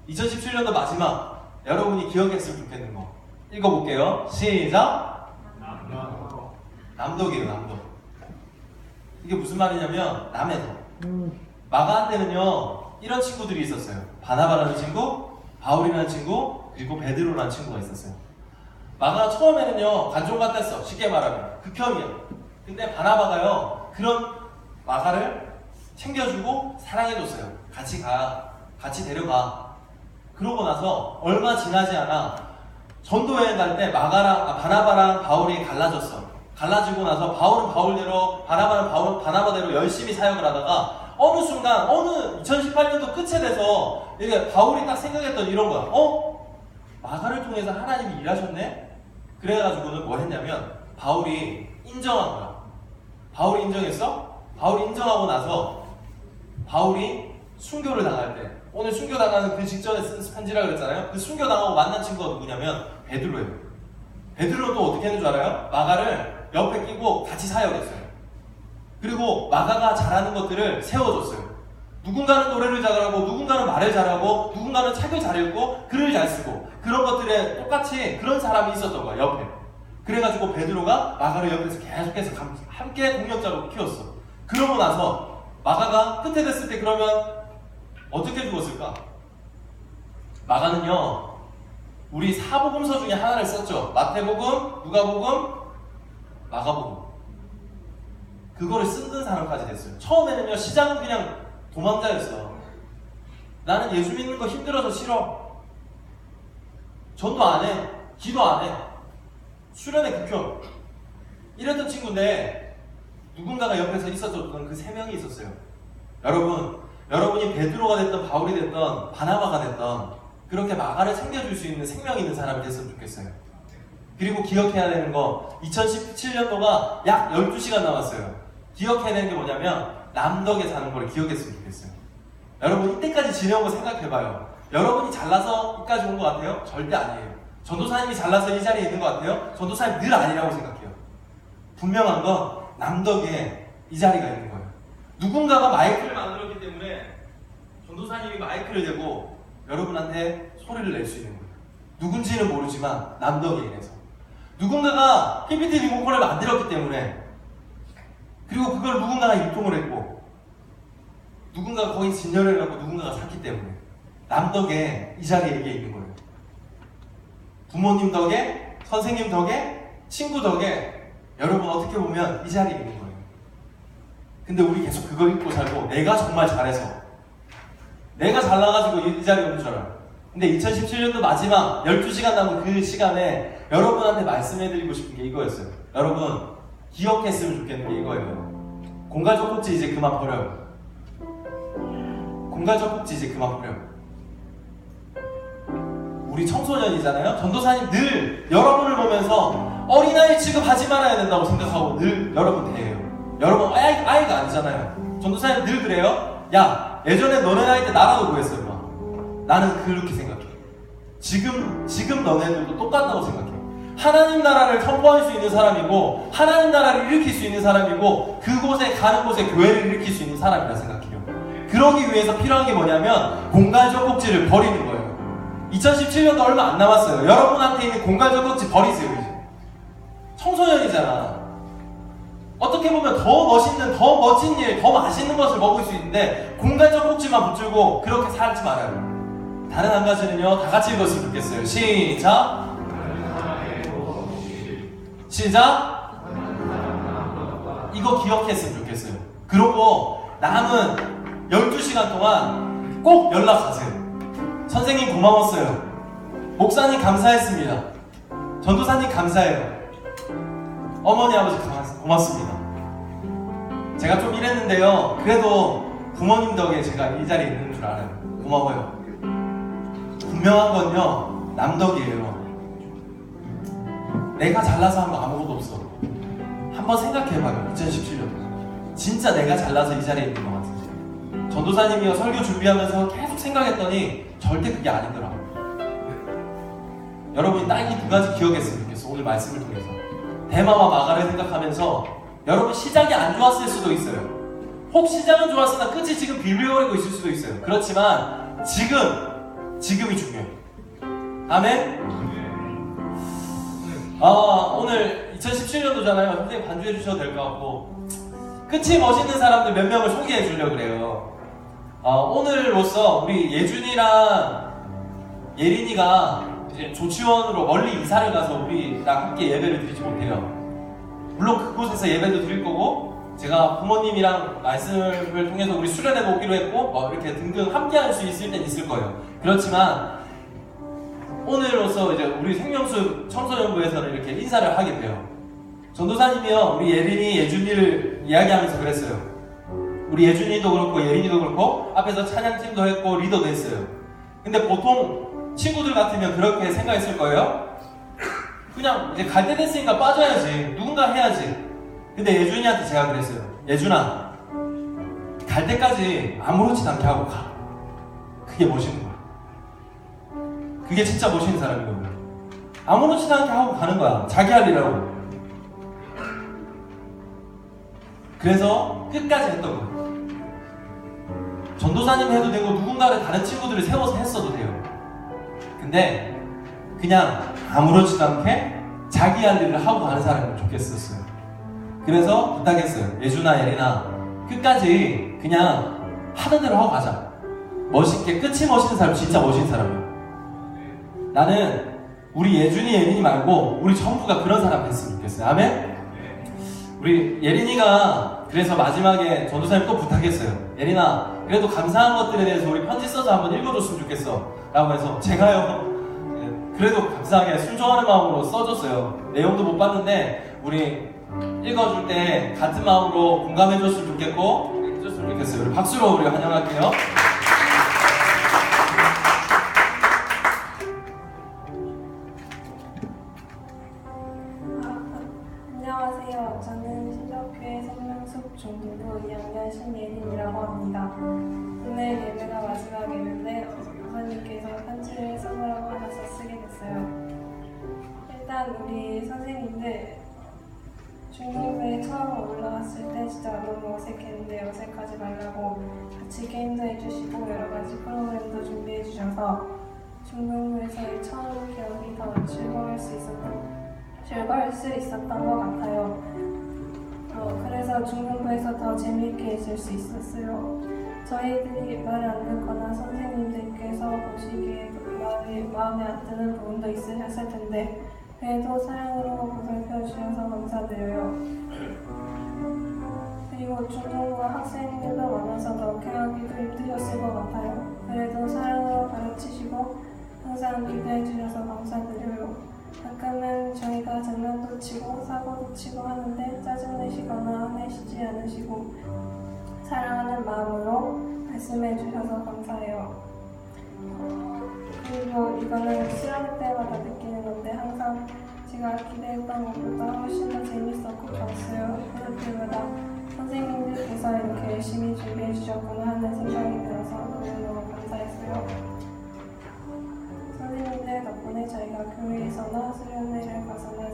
2017년도 마지막 여러분이 기억했으면 좋겠는 거 읽어볼게요. 시작. 남덕이에요. 남덕. 이게 무슨 말이냐면 남의 덕. 마가한테는요 이런 친구들이 있었어요. 바나바라는 친구, 바울이라는 친구, 그리고 베드로라는 친구가 있었어요. 마가가 처음에는요 관종 같았어. 쉽게 말하면 극혐이야. 근데 바나바가요 그런 마가를 챙겨주고 사랑해줬어요. 같이 가, 같이 데려가. 그러고 나서 얼마 지나지 않아 전도여행 갈 때 바나바랑 바울이 갈라졌어. 갈라지고 나서 바울은 바울대로, 바나바는 바나바대로 열심히 사역을 하다가 어느 순간, 어느 2018년도 끝에 돼서 이게 바울이 딱 생각했던 이런 거야. 마가를 통해서 하나님이 일하셨네? 그래가지고는 뭐 했냐면 바울이 인정한 거야. 바울이 인정했어? 바울이 인정하고 나서 바울이 순교를 당할 때, 오늘 순교 당하는 그 직전에 쓴 편지라 그랬잖아요. 그 순교 당하고 만난 친구가 누구냐면 베드로예요. 베드로는 또 어떻게 했는 줄 알아요? 마가를 옆에 끼고 같이 사역했어요. 그리고 마가가 잘하는 것들을 세워줬어요. 누군가는 노래를 잘하고, 누군가는 말을 잘하고, 누군가는 책을 잘 읽고, 글을 잘 쓰고, 그런 것들에 똑같이 그런 사람이 있었던 거야, 옆에. 그래가지고 베드로가 마가를 옆에서 계속해서 함께 동역자로 키웠어. 그러고 나서 마가가 끝에 됐을 때 그러면 어떻게 죽었을까? 마가는요, 우리 사복음서 중에 하나를 썼죠. 마태복음, 누가복음, 마가복음. 그거를 쓴 사람까지 됐어요. 처음에는요, 시작은 그냥 도망자였어. 나는 예수 믿는 거 힘들어서 싫어. 전도 안 해. 기도 안 해. 수련회 극혐. 이랬던 친구인데 누군가가 옆에서 있어줬던 그 세 명이 있었어요. 여러분이 베드로가 됐던 바울이 됐던 바나바가 됐던 그렇게 마가를 챙겨줄 수 있는 생명 있는 사람이 됐으면 좋겠어요. 그리고 기억해야 되는 거 2017년도가 약 12시간 남았어요. 기억해야 되는 게 뭐냐면 남덕에 사는 걸 기억했으면 좋겠어요. 여러분 이때까지 지내온 거 생각해봐요. 여러분이 잘나서 여기까지 온 것 같아요? 절대 아니에요. 전도사님이 잘나서 이 자리에 있는 것 같아요? 전도사님 늘 아니라고 생각해요. 분명한 건 남덕에 이 자리가 있는 거예요. 누군가가 마이크를 만들었기 때문에 전도사님이 마이크를 대고 여러분한테 소리를 낼 수 있는 거예요. 누군지는 모르지만 남덕에 인해서. 누군가가 PPT 리모컨을 만들었기 때문에, 그리고 그걸 누군가가 유통을 했고, 누군가가 거기 진열을 해갖고 누군가가 샀기 때문에 남 덕에 이 자리에 이게 있는 거예요. 부모님 덕에, 선생님 덕에, 친구 덕에 여러분 어떻게 보면 이 자리에 있는 거예요. 근데 우리 계속 그거 잊고 살고 내가 정말 잘해서 내가 잘나가지고 이 자리에 오는 줄 알아요. 근데 2017년도 마지막 12시간 남은 그 시간에 여러분한테 말씀해드리고 싶은 게 이거였어요. 여러분 기억했으면 좋겠는 게 이거예요. 공갈적 꼭지 이제 그만 버려요. 공갈적 꼭지 이제 그만 버려요. 우리 청소년이잖아요. 전도사님 늘 여러분을 보면서 어린아이 취급하지 말아야 된다고 생각하고 늘 여러분 대해요. 여러분 아이가 아니잖아요. 전도사님 늘 그래요. 야 예전에 너네 나이 때 나라도 구했어 임마. 나는 그렇게 생각해. 지금 너네들도 똑같다고 생각해. 하나님 나라를 선포할 수 있는 사람이고 하나님 나라를 일으킬 수 있는 사람이고 그곳에 가는 곳에 교회를 일으킬 수 있는 사람이라 생각해요. 그러기 위해서 필요한 게 뭐냐면 공갈적 꼭지를 버리는 거예요. 2017년도 얼마 안 남았어요. 여러분한테 있는 공갈적 꼭지 버리세요. 이제 청소년이잖아. 어떻게 보면 더 멋있는, 더 멋진 일, 더 맛있는 것을 먹을 수 있는데 공갈적 꼭지만 붙들고 그렇게 살지 말아요. 다른 한 가지는요, 다 같이 읽었으면 좋겠어요. 시작! 시작! 이거 기억했으면 좋겠어요. 그러고 남은 12시간 동안 꼭 연락하세요. 선생님 고마웠어요. 목사님 감사했습니다. 전도사님 감사해요. 어머니 아버지 고맙습니다. 제가 좀 이랬는데요. 그래도 부모님 덕에 제가 이 자리에 있는 줄 알아요. 고마워요. 분명한 건요, 남 덕이에요. 내가 잘나서 한 거 아무것도 없어. 한번 생각해봐요. 2017년 진짜 내가 잘나서 이 자리에 있는 것 같은데. 전도사님이요 설교 준비하면서 계속 생각했더니 절대 그게 아니더라. 여러분이 딱 이 두 가지 기억했으면 좋겠어. 오늘 말씀을 통해서 대마와 마가를 생각하면서 여러분 시작이 안 좋았을 수도 있어요. 혹 시작은 좋았으나 끝이 지금 빌빌거리고 있을 수도 있어요. 그렇지만 지금이 중요해요. 아멘? 오늘 2017년도잖아요. 선생님 반주해 주셔도 될 것 같고 끝이 멋있는 사람들 몇 명을 소개해 주려고 그래요. 오늘로써 우리 예준이랑 예린이가 이제 조치원으로 멀리 이사를 가서 우리랑 함께 예배를 드리지 못해요. 물론 그곳에서 예배도 드릴 거고 제가 부모님이랑 말씀을 통해서 우리 수련회 오기로 했고 이렇게 등등 함께 할 수 있을 땐 있을 거예요. 그렇지만 오늘로써 이제 우리 생명수 청소년부에서는 이렇게 인사를 하게 돼요. 전도사님이요 우리 예린이 예준이를 이야기하면서 그랬어요. 우리 예준이도 그렇고 예린이도 그렇고 앞에서 찬양팀도 했고 리더도 했어요. 근데 보통 친구들 같으면 그렇게 생각했을 거예요. 그냥 이제 갈 때 됐으니까 빠져야지. 누군가 해야지. 근데 예준이한테 제가 그랬어요. 예준아, 갈 때까지 아무렇지도 않게 하고 가. 그게 멋있는 거야. 그게 진짜 멋있는 사람이거든. 아무렇지도 않게 하고 가는 거야. 자기 할 일하고. 그래서 끝까지 했던 거예요. 전도사님 해도 되고 누군가를 다른 친구들을 세워서 했어도 돼요. 근데 그냥 아무렇지도 않게 자기 할 일을 하고 가는 사람이면 좋겠었어요. 그래서 부탁했어요. 예준아, 예린아, 끝까지 그냥 하던 대로 하고 가자. 멋있게, 끝이 멋있는 사람 진짜 멋있는 사람이에요. 나는 우리 예준이, 예린이 말고 우리 전부가 그런 사람 됐으면 좋겠어요. 아멘? 우리 예린이가 그래서 마지막에 전도사님 또 부탁했어요. 예린아, 그래도 감사한 것들에 대해서 우리 편지 써서 한번 읽어줬으면 좋겠어 라고 해서 제가요 그래도 감사하게 순종하는 마음으로 써줬어요. 내용도 못 봤는데 우리 읽어줄 때 같은 마음으로 공감해줬으면 좋겠고 해줬으면 좋겠어요. 우리 박수로 우리 환영할게요. 안녕하세요. 저는 신적교회 생명숲 중등부 2학년 신예린이라고 합니다. 오늘 예배가 마지막 예배인데 목사님께서 편지를 써보라고 하셔서 쓰게 됐어요. 일단 우리 선생님들 중등부에 처음 올라왔을 때 진짜 너무 어색했는데 어색하지 말라고 같이 게임도 해주시고 여러가지 프로그램도 준비해주셔서 중등부에서의 처음 기억이 더 즐거울 수 있었던 것 같아요. 그래서 중등부에서 더 재미있게 있을 수 있었어요. 저희들이 말을 안 듣거나 선생님들께서 보시기에 말이 마음에 안 드는 부분도 있으셨을 텐데 그래도 사랑으로 보살펴 주셔서 감사드려요. 그리고 중동과 학생들도 많아서 넣게하기도 힘드셨을 것 같아요. 그래도 사랑으로 가르치시고 항상 기도해 주셔서 감사드려요. 가끔은 저희가 장난도 치고 사고도 치고 하는데 짜증내시거나 화내시지 않으시고 사랑하는 마음으로 말씀해 주셔서 감사해요. 그리고 이거는 수련 때마다 느끼는 건데 항상 제가 기대했던 것보다 훨씬 더 재밌었고 좋았어요. 그럴 때마다 선생님들께서 이렇게 열심히 준비해 주셨구나 하는 생각이 들어서 너무너무 감사했어요. 선생님들 덕분에 저희가 교회에서나 수련회를 가서나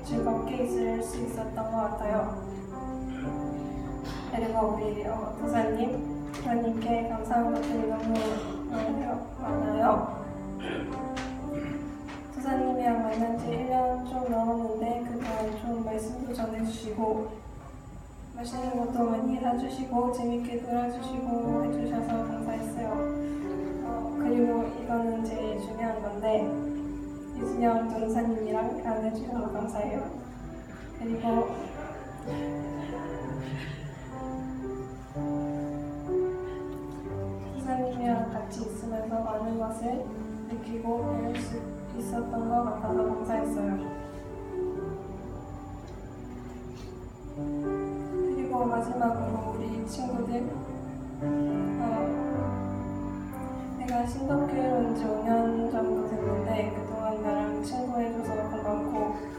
즐겁게 있을 수 있었던 것 같아요. 그리고 우리 도사님께 감사한 것들이 너무 많아요. 도사님이랑 만난 지 1년 좀 넘었는데 그동안 좋은 말씀도 전해주시고 맛있는 것도 많이 사주시고 재밌게 놀아주시고 해주셔서 감사했어요. 그리고 이거는 제일 중요한 건데 유진영 전도사님이랑 교환해주셔서 감사해요. 그리고 선생님이랑 같이 있으면서 많은 것을 느끼고 배울 수 있었던 것 같아서 감사했어요. 그리고 마지막으로 우리 친구들 내가 신덕교회에 온 지 5년 정도 됐는데 그동안 나랑 친구해줘서 고맙고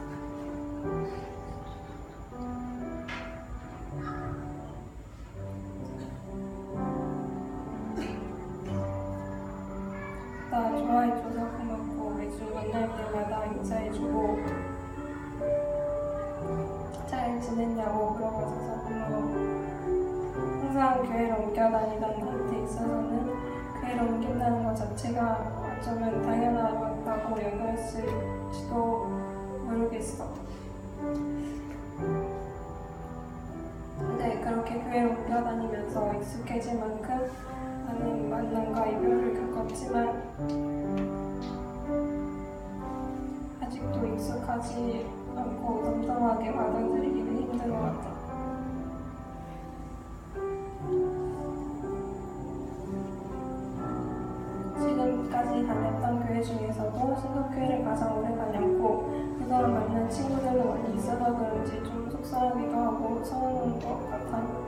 나 좋아해줘서 고맙고 매주 만날 때마다 인사해주고 잘 지냈냐고 물어봐줘서 고마워. 항상 교회를 옮겨 다니던 나한테 있어서는 교회를 옮긴다는 것 자체가 어쩌면 당연하다고 여겼을지도 모르겠어. 근데 그렇게 교회를 옮겨 다니면서 익숙해질 만큼 많은 만남과 이별을 겪었지만 아직도 익숙하지 않고 덤덤하게 받아들이기는 힘든 것 같아. 지금까지 다녔던 교회 중에서도 신덕교회를 가장 오래 다녔고 그동안 만난 친구들도 많이 있어서 그런지 좀 속상하기도 하고 서운한 것 같아요.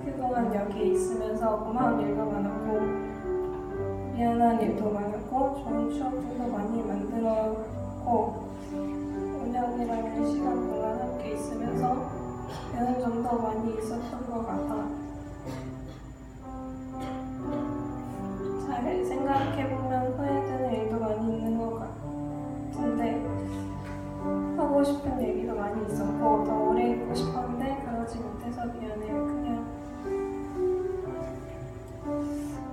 그동안 여기 있으면서 고마운 일도 많았고 미안한 일도 많았고 좋은 추억들도 많이 만들었고 5년이라는 시간 동안 함께 있으면서 배운 점도 많이 있었던 것 같아. 잘 생각해보면 후회되는 일도 많이 있는 것 같은데 하고 싶은 얘기도 많이 있었고 더 오래 있고 싶었는데 그러지 못해서 미안해요. 그냥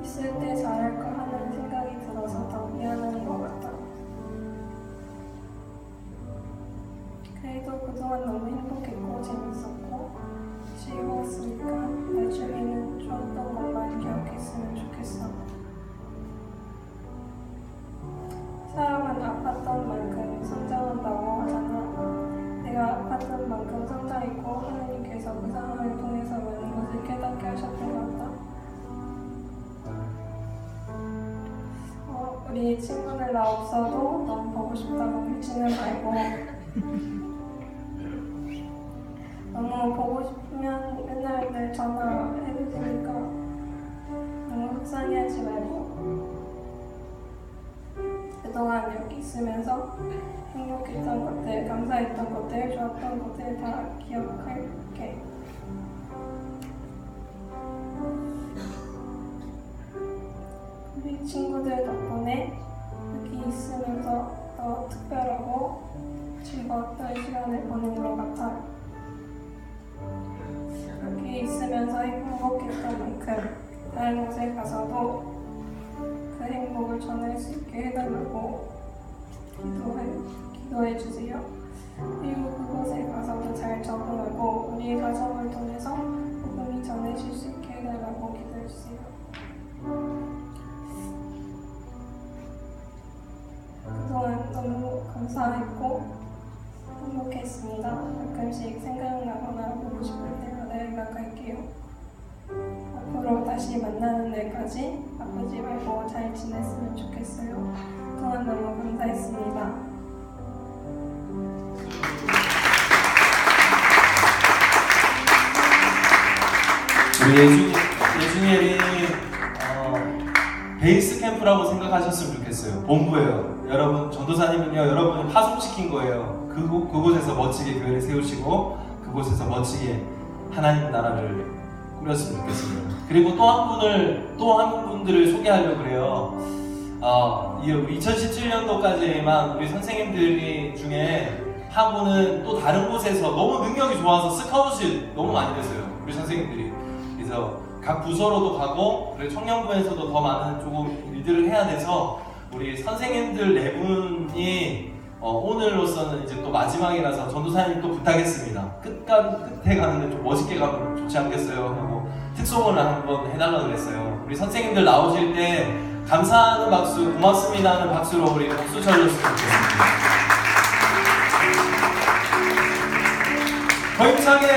있을 때 잘할까 하는 생각이 들어서 더 미안한 것 같아. 그래도 그동안 너무 행복했고 재밌었고 즐거웠으니까 나중에는 좋았던 것만 기억했으면 좋겠어. 사람은 아팠던 만큼 성장한다고 하잖아. 내가 아팠던 만큼 성장했고 하나님께서 그 상황을 통해서 많은 것을 깨닫게 하셨던 것 같다. 우리 친구들 나 없어도 너무 보고 싶다고 빌지는 말고 너무 보고 싶으면 맨날 전화해도 되니까 너무 속상해하지 말고 그동안 여기 있으면서 행복했던 것들, 감사했던 것들, 좋았던 것들 다 기억할게. 우리 친구들 덕분에 여기 있으면서 더 특별하고 즐거웠던 시간을 보낸 것 같아. 여기 있으면서 행복했던 만큼 다른 곳에 가서도 그 행복을 전할 수 있게 해달라고 기도해 주세요. 그리고 그곳에 가서도 잘 적응하고 우리의 가정을 통해서 복음이 전해질 수 있게 해달라고 기도해주세요. 그동안 너무 감사했고 행복했습니다. 가끔씩 생각나거나 보고 싶을 때마다 연락할게요. 앞으로 다시 만나는 날까지 아프지 말고 잘 지냈으면 좋겠어요. 그동안 너무 감사했습니다. 우리 예준이 예린이 베이스 캠프라고 생각하셨으면 좋겠어요. 본부예요. 여러분 전도사님은요, 여러분을 파송시킨 거예요. 그곳에서 멋지게 교회를 세우시고 그곳에서 멋지게 하나님 나라를 꾸렸으면 좋겠습니다. 그리고 또 한 분들을 소개하려고 그래요. 2017년도까지만 우리 선생님들이 중에 한 분은 또 다른 곳에서 너무 능력이 좋아서 스카웃이 너무 많이 됐어요. 우리 선생님들이. 그래서 각 부서로도 가고 그리고 청년부에서도 더 많은 조금 일들을 해야 돼서 우리 선생님들 네 분이 오늘로서는 이제 또 마지막이라서 전도사님 또 부탁했습니다. 끝에 가는데 좀 멋있게 가면 좋지 않겠어요? 하고 특송을 한번 해달라고 그랬어요. 우리 선생님들 나오실 때 감사하는 박수, 고맙습니다 하는 박수로 우리 박수 쳐줬으면 좋겠습니다. 힘차게!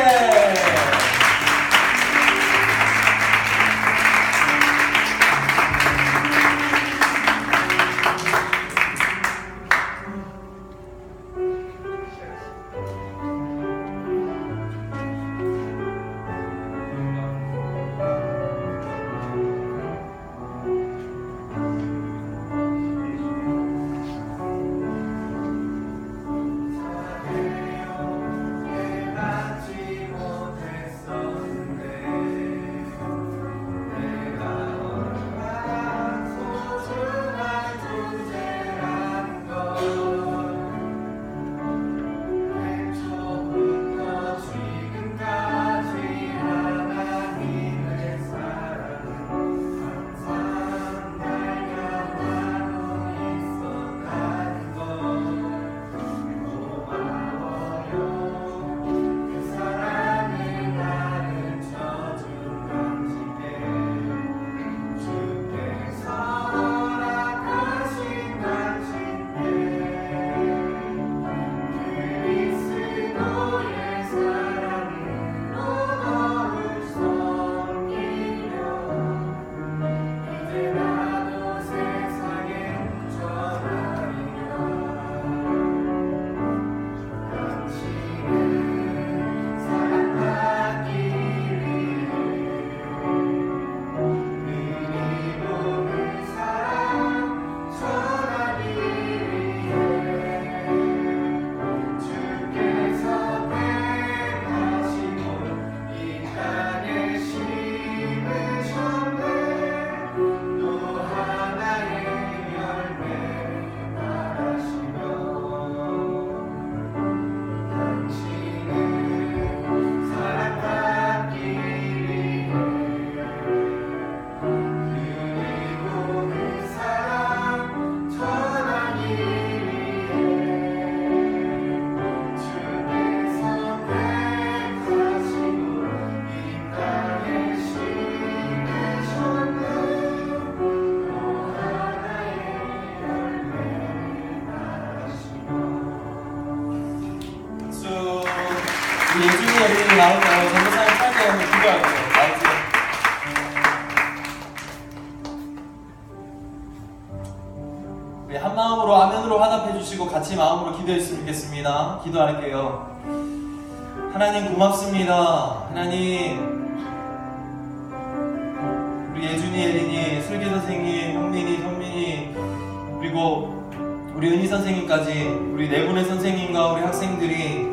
우리 예준이 예린이 나올까요? 전도사님 짧게 한번 기도할게요. 나오세요. 우리 한 마음으로 아멘으로 화답해 주시고 같이 마음으로 기도했으면 좋겠습니다. 기도할게요. 하나님 고맙습니다. 하나님, 우리 예준이 예린이, 슬기 선생님, 현민이, 현민이, 그리고 우리 은희 선생님까지 우리 네 분의 선생님과 우리 학생들이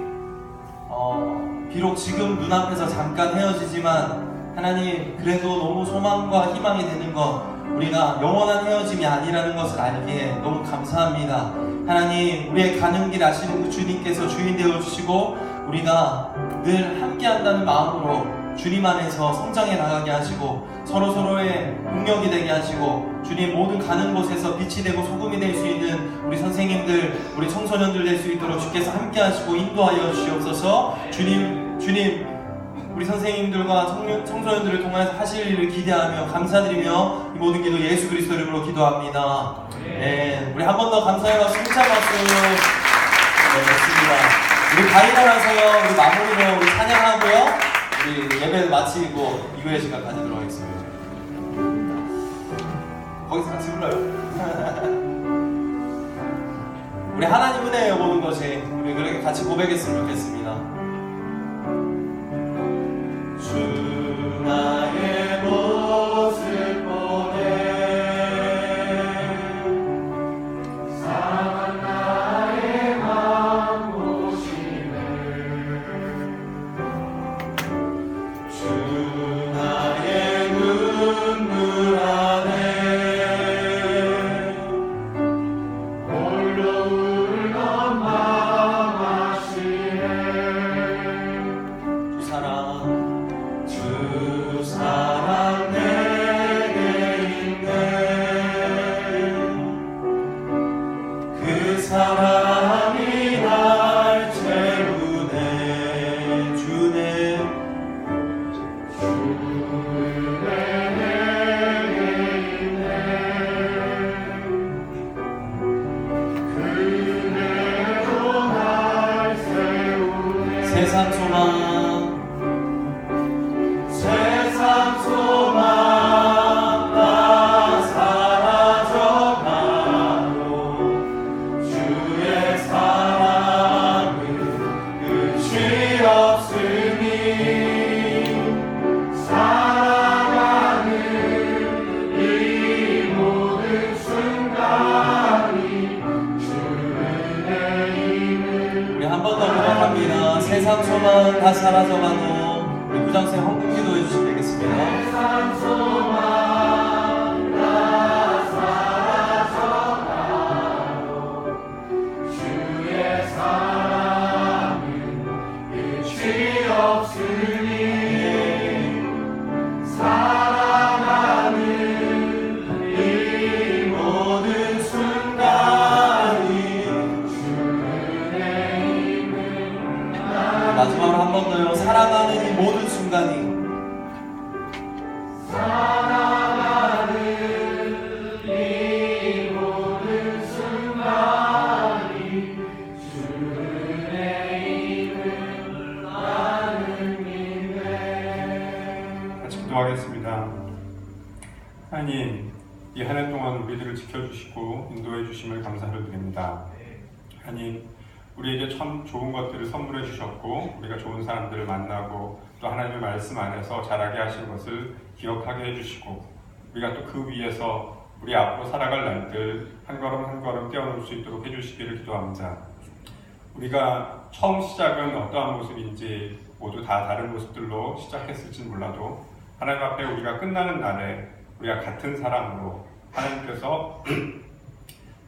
비록 지금 눈앞에서 잠깐 헤어지지만 하나님, 그래도 너무 소망과 희망이 되는 것, 우리가 영원한 헤어짐이 아니라는 것을 알기에 너무 감사합니다. 하나님, 우리의 가는 길 아시는 그 주님께서 주인 되어주시고 우리가 늘 함께 한다는 마음으로 주님 안에서 성장해 나가게 하시고 서로서로의 능력이 되게 하시고 주님 모든 가는 곳에서 빛이 되고 소금이 될 수 있는 우리 선생님들, 우리 청소년들 될 수 있도록 주께서 함께 하시고 인도하여 주시옵소서. 주님 우리 선생님들과 청소년들을 통해서 하실 일을 기대하며 감사드리며 이 모든 기도 예수 그리스도 이름으로 기도합니다. 네, 우리 한 번 더 감사의 박수, 힘찬 박수. 네, 좋습니다. 우리 다 일어나서요. 우리 마무리로 우리 찬양하고요. 우리 예배를 마치고 이후의 시간 가지도록 하겠습니다. 거기서 같이 불러요. 우리 하나님 은혜예요, 모든 것이. 우리 그렇게 같이 고백했으면 좋겠습니다. 주 나의 모습 보내 상한 나의 마음 보시네 주 나의 눈물 안에 홀로 울던 마음 아시네 주 사랑 내게 있네 그 사랑이 날 채우네 주네 세상 소망 다 사라져가도 주의 사랑은 끝이 없으니 사랑하는 이 모든 순간이 주의 힘을 우리 한 번 더 고백합니다. 세상 소망 다 사라져가도 우리 구장생 헌금 기도해 주시면 되겠습니다. 세상 소망 다 사라져가도 주의 사랑은 끝이 없으니 사랑하는 이 모든 순간이 주의 힘을 마지막으로 한 번 더요. 사랑하는 이 모든 순간이 사랑하는 이 모든 순간이 주의 힘을 나는 믿네. 같이 기도하겠습니다. 하나님, 이 한 해 동안 우리들을 지켜주시고 인도해 주심을 감사를 드립니다. 하나님, 우리에게 참 좋은 것들을 선물해 주셨고 우리가 좋은 사람들을 만나고 또 하나님의 말씀 안에서 자라게 하신 것을 기억하게 해주시고 우리가 또 그 위에서 우리 앞으로 살아갈 날들 한 걸음 한 걸음 떼어놓을 수 있도록 해주시기를 기도합니다. 우리가 처음 시작은 어떠한 모습인지 모두 다 다른 모습들로 시작했을지 몰라도 하나님 앞에 우리가 끝나는 날에 우리가 같은 사랑으로 하나님께서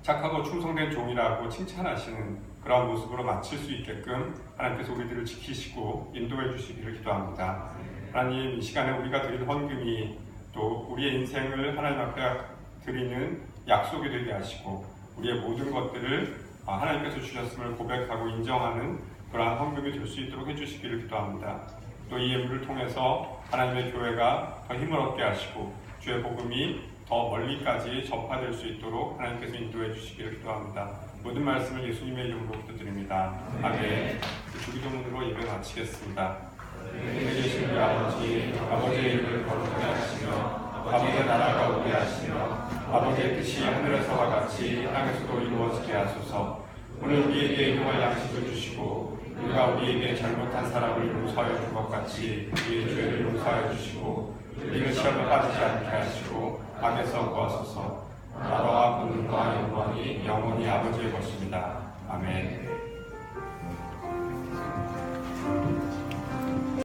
착하고 충성된 종이라고 칭찬하시는 그런 모습으로 마칠 수 있게끔 하나님께서 우리들을 지키시고 인도해 주시기를 기도합니다. 하나님, 이 시간에 우리가 드린 헌금이 또 우리의 인생을 하나님 앞에 드리는 약속이 되게 하시고 우리의 모든 것들을 하나님께서 주셨음을 고백하고 인정하는 그러한 헌금이 될 수 있도록 해주시기를 기도합니다. 또 이 예물을 통해서 하나님의 교회가 더 힘을 얻게 하시고 주의 복음이 더 멀리까지 전파될 수 있도록 하나님께서 인도해 주시기를 기도합니다. 모든 말씀을 예수님의 이름으로 기도드립니다. 아멘. 주기도문으로 예배 마치겠습니다. 하늘에 계신 우리 아버지, 아버지의 이름을 거룩하게 하시며 아버지의 나라가 오게 하시며 아버지의 뜻이 하늘에서와 같이 땅에서도 이루어지게 하소서. 오늘 우리에게 일용할 양식을 주시고 우리가 우리에게 잘못한 사람을 용서하여 준 것 같이 우리의 죄를 용서하여 주시고 우리를 시험에 빠지지 않게 하시고 악에서 구하소서. 나라와 권능과 영광이 영원히 아버지의 것입니다. 아멘.